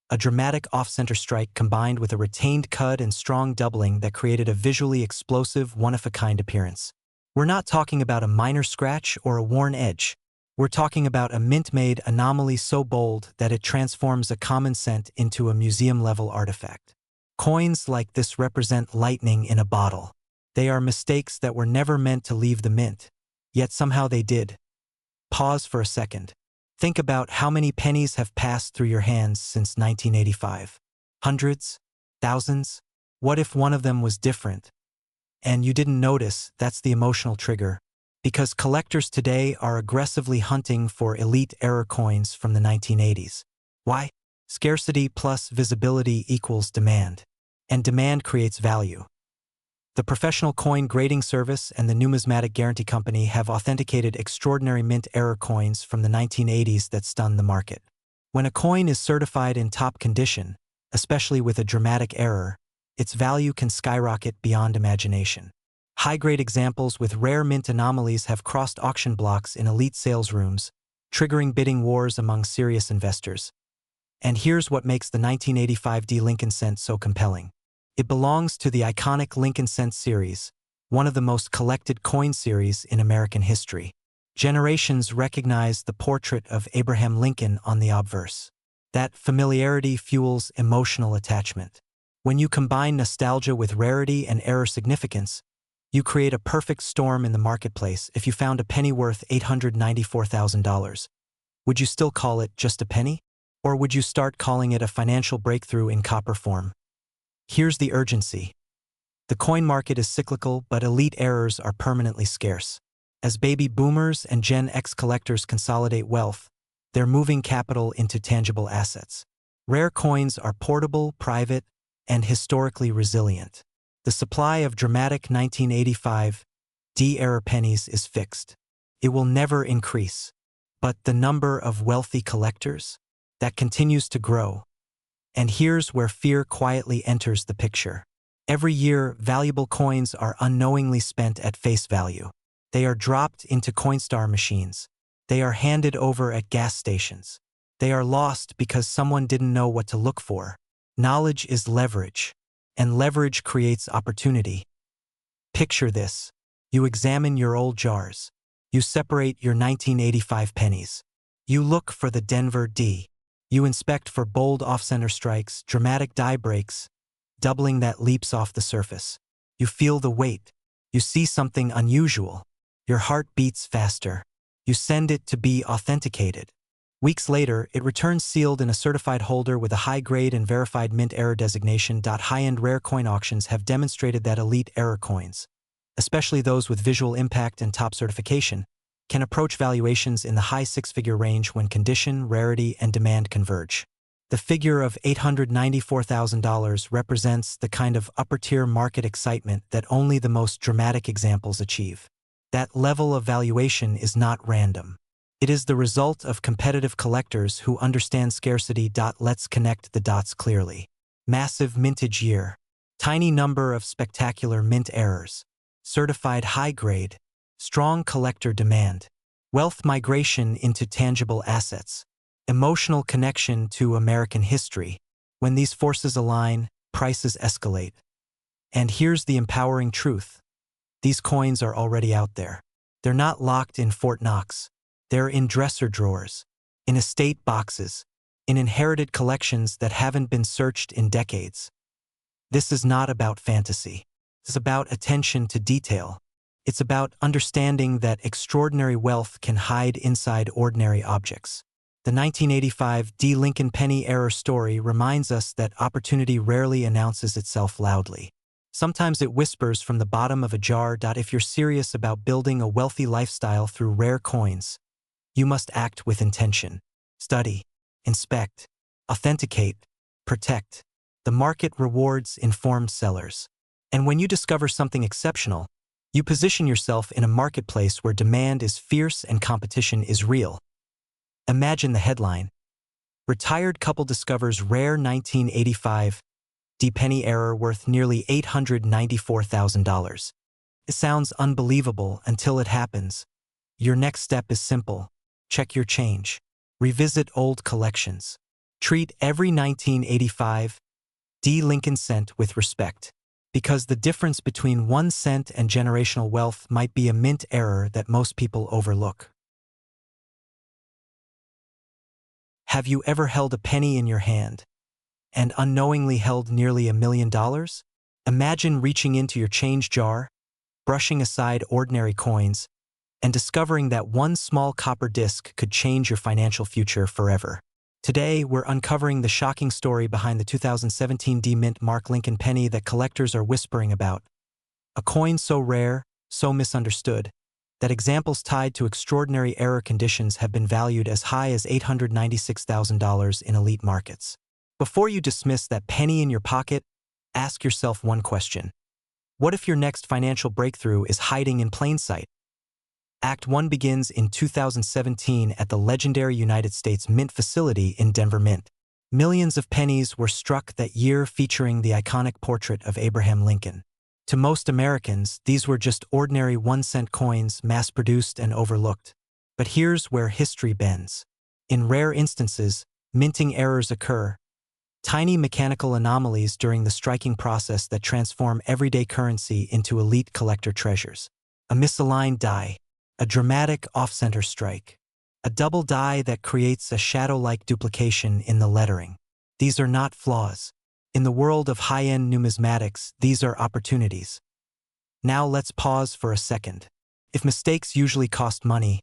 A dramatic off-center strike combined with a retained cud and strong doubling that created a visually explosive, one-of-a-kind appearance. We're not talking about a minor scratch or a worn edge. We're talking about a mint-made anomaly so bold that it transforms a common cent into a museum-level artifact. Coins like this represent lightning in a bottle. They are mistakes that were never meant to leave the mint, yet somehow they did. Pause for a second. Think about how many pennies have passed through your hands since 1985. Hundreds? Thousands? What if one of them was different? And you didn't notice? That's the emotional trigger. Because collectors today are aggressively hunting for elite error coins from the 1980s. Why? Scarcity plus visibility equals demand. And demand creates value. The Professional Coin Grading Service and the Numismatic Guarantee Company have authenticated extraordinary mint error coins from the 1980s that stun the market. When a coin is certified in top condition, especially with a dramatic error, its value can skyrocket beyond imagination. High-grade examples with rare mint anomalies have crossed auction blocks in elite sales rooms, triggering bidding wars among serious investors. And here's what makes the 1985 D. Lincoln cent so compelling. It belongs to the iconic Lincoln cent series, one of the most collected coin series in American history. Generations recognize the portrait of Abraham Lincoln on the obverse. That familiarity fuels emotional attachment. When you combine nostalgia with rarity and error significance, you create a perfect storm in the marketplace. If you found a penny worth $894,000, would you still call it just a penny? Or would you start calling it a financial breakthrough in copper form? Here's the urgency. The coin market is cyclical, but elite errors are permanently scarce. As baby boomers and Gen X collectors consolidate wealth, they're moving capital into tangible assets. Rare coins are portable, private, and historically resilient. The supply of dramatic 1985 D error pennies is fixed. It will never increase. But the number of wealthy collectors? That continues to grow. And here's where fear quietly enters the picture. Every year, valuable coins are unknowingly spent at face value. They are dropped into Coinstar machines. They are handed over at gas stations. They are lost because someone didn't know what to look for. Knowledge is leverage, and leverage creates opportunity. Picture this. You examine your old jars. You separate your 1985 pennies. You look for the Denver D. You inspect for bold off-center strikes, dramatic die breaks, doubling that leaps off the surface. You feel the weight. You see something unusual. Your heart beats faster. You send it to be authenticated. Weeks later, it returns sealed in a certified holder with a high-grade and verified mint error designation. High-end rare coin auctions have demonstrated that elite error coins, especially those with visual impact and top certification, can approach valuations in the high six-figure range when condition, rarity, and demand converge. The figure of $894,000 represents the kind of upper-tier market excitement that only the most dramatic examples achieve. That level of valuation is not random. It is the result of competitive collectors who understand scarcity. Let's connect the dots clearly. Massive mintage year. Tiny number of spectacular mint errors. Certified high-grade. Strong collector demand. Wealth migration into tangible assets. Emotional connection to American history. When these forces align, prices escalate. And here's the empowering truth. These coins are already out there. They're not locked in Fort Knox. They're in dresser drawers, in estate boxes, in inherited collections that haven't been searched in decades. This is not about fantasy. It's about attention to detail. It's about understanding that extraordinary wealth can hide inside ordinary objects. The 1985 D. Lincoln penny error story reminds us that opportunity rarely announces itself loudly. Sometimes it whispers from the bottom of a jar. If you're serious about building a wealthy lifestyle through rare coins, you must act with intention. Study, inspect, authenticate, protect. The market rewards informed sellers. And when you discover something exceptional, you position yourself in a marketplace where demand is fierce and competition is real. Imagine the headline: Retired couple discovers rare 1985 D penny error worth nearly $894,000. It sounds unbelievable until it happens. Your next step is simple. Check your change. Revisit old collections. Treat every 1985 D. Lincoln cent with respect, because the difference between 1 cent and generational wealth might be a mint error that most people overlook. Have you ever held a penny in your hand and unknowingly held nearly $1 million? Imagine reaching into your change jar, brushing aside ordinary coins, and discovering that one small copper disc could change your financial future forever. Today, we're uncovering the shocking story behind the 2017 D Mint Mark Lincoln penny that collectors are whispering about. A coin so rare, so misunderstood, that examples tied to extraordinary error conditions have been valued as high as $896,000 in elite markets. Before you dismiss that penny in your pocket, ask yourself one question. What if your next financial breakthrough is hiding in plain sight? Act 1 begins in 2017 at the legendary United States Mint facility in Denver Mint. Millions of pennies were struck that year featuring the iconic portrait of Abraham Lincoln. To most Americans, these were just ordinary 1-cent coins mass-produced and overlooked. But here's where history bends. In rare instances, minting errors occur, tiny mechanical anomalies during the striking process that transform everyday currency into elite collector treasures. A misaligned die, a dramatic off-center strike, a double die that creates a shadow-like duplication in the lettering. These are not flaws. In the world of high-end numismatics, these are opportunities. Now let's pause for a second. If mistakes usually cost money,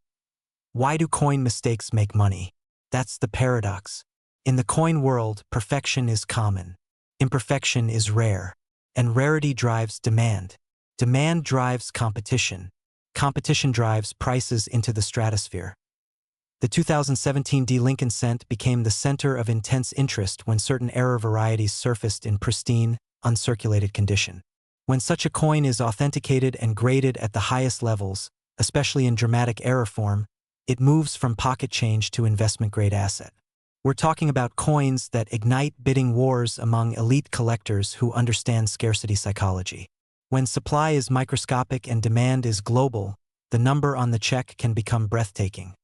why do coin mistakes make money? That's the paradox. In the coin world, perfection is common, imperfection is rare, and rarity drives demand. Demand drives competition. Competition drives prices into the stratosphere. The 2017 D. Lincoln cent became the center of intense interest when certain error varieties surfaced in pristine, uncirculated condition. When such a coin is authenticated and graded at the highest levels, especially in dramatic error form, it moves from pocket change to investment-grade asset. We're talking about coins that ignite bidding wars among elite collectors who understand scarcity psychology. When supply is microscopic and demand is global, the number on the check can become breathtaking.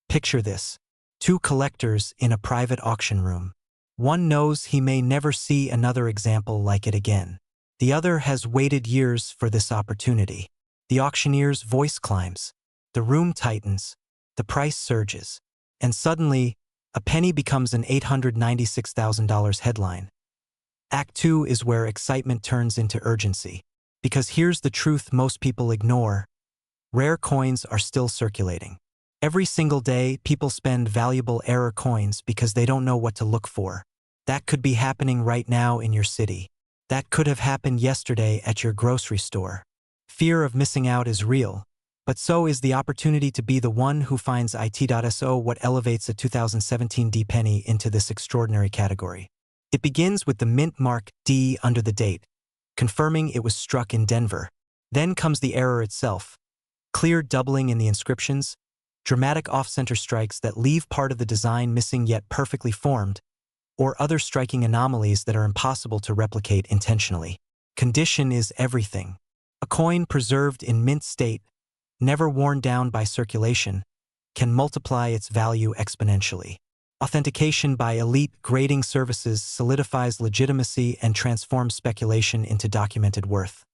Picture this: 2 collectors in a private auction room. One knows he may never see another example like it again. The other has waited years for this opportunity. The auctioneer's voice climbs. The room tightens. The price surges. And suddenly, a penny becomes an $896,000 headline. Act 2 is where excitement turns into urgency. Because here's the truth most people ignore: rare coins are still circulating. Every single day, people spend valuable error coins because they don't know what to look for. That could be happening right now in your city. That could have happened yesterday at your grocery store. Fear of missing out is real, but so is the opportunity to be the one who finds it.so. What elevates a 2017 D penny into this extraordinary category? It begins with the mint mark D under the date, confirming it was struck in Denver. Then comes the error itself. Clear doubling in the inscriptions, dramatic off-center strikes that leave part of the design missing yet perfectly formed, or other striking anomalies that are impossible to replicate intentionally. Condition is everything. A coin preserved in mint state, never worn down by circulation, can multiply its value exponentially. Authentication by elite grading services solidifies legitimacy and transforms speculation into documented worth.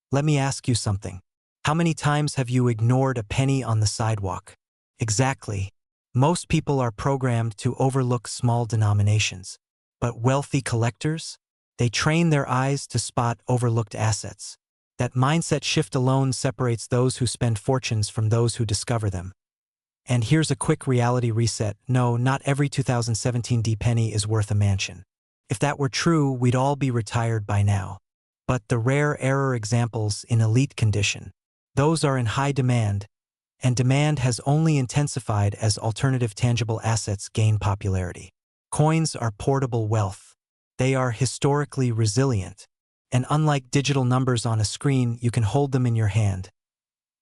Let me ask you something. How many times have you ignored a penny on the sidewalk? Exactly. Most people are programmed to overlook small denominations, but wealthy collectors? They train their eyes to spot overlooked assets. That mindset shift alone separates those who spend fortunes from those who discover them. And here's a quick reality reset. No, not every 2017 penny is worth a mansion. If that were true, we'd all be retired by now. But the rare error examples in elite condition, those are in high demand, and demand has only intensified as alternative tangible assets gain popularity. Coins are portable wealth. They are historically resilient, and unlike digital numbers on a screen, you can hold them in your hand.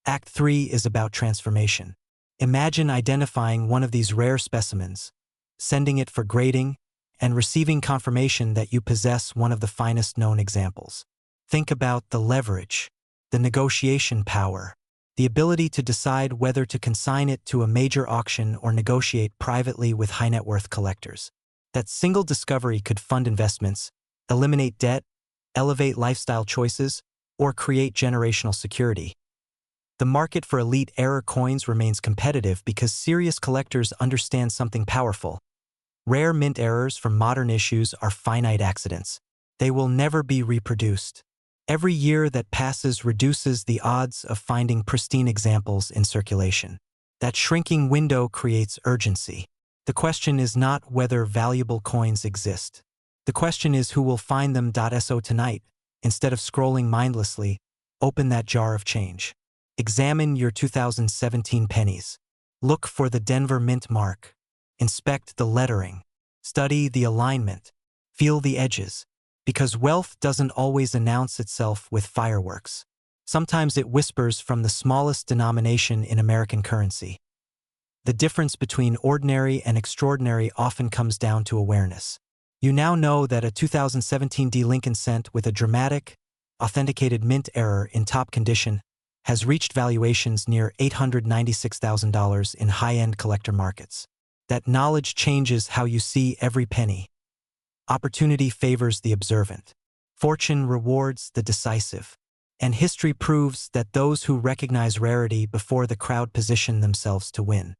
Act 3 is about transformation. Imagine identifying one of these rare specimens, sending it for grading, and receiving confirmation that you possess one of the finest known examples. Think about the leverage, the negotiation power, the ability to decide whether to consign it to a major auction or negotiate privately with high-net-worth collectors. That single discovery could fund investments, eliminate debt, elevate lifestyle choices, or create generational security. The market for elite error coins remains competitive because serious collectors understand something powerful. Rare mint errors from modern issues are finite accidents. They will never be reproduced. Every year that passes reduces the odds of finding pristine examples in circulation. That shrinking window creates urgency. The question is not whether valuable coins exist. The question is who will find them. So tonight, instead of scrolling mindlessly, open that jar of change. Examine your 2017 pennies. Look for the Denver Mint mark. Inspect the lettering. Study the alignment. Feel the edges. Because wealth doesn't always announce itself with fireworks. Sometimes it whispers from the smallest denomination in American currency. The difference between ordinary and extraordinary often comes down to awareness. You now know that a 2017 Lincoln Cent with a dramatic, authenticated mint error in top condition has reached valuations near $896,000 in high-end collector markets. That knowledge changes how you see every penny. Opportunity favors the observant. Fortune rewards the decisive. And history proves that those who recognize rarity before the crowd position themselves to win.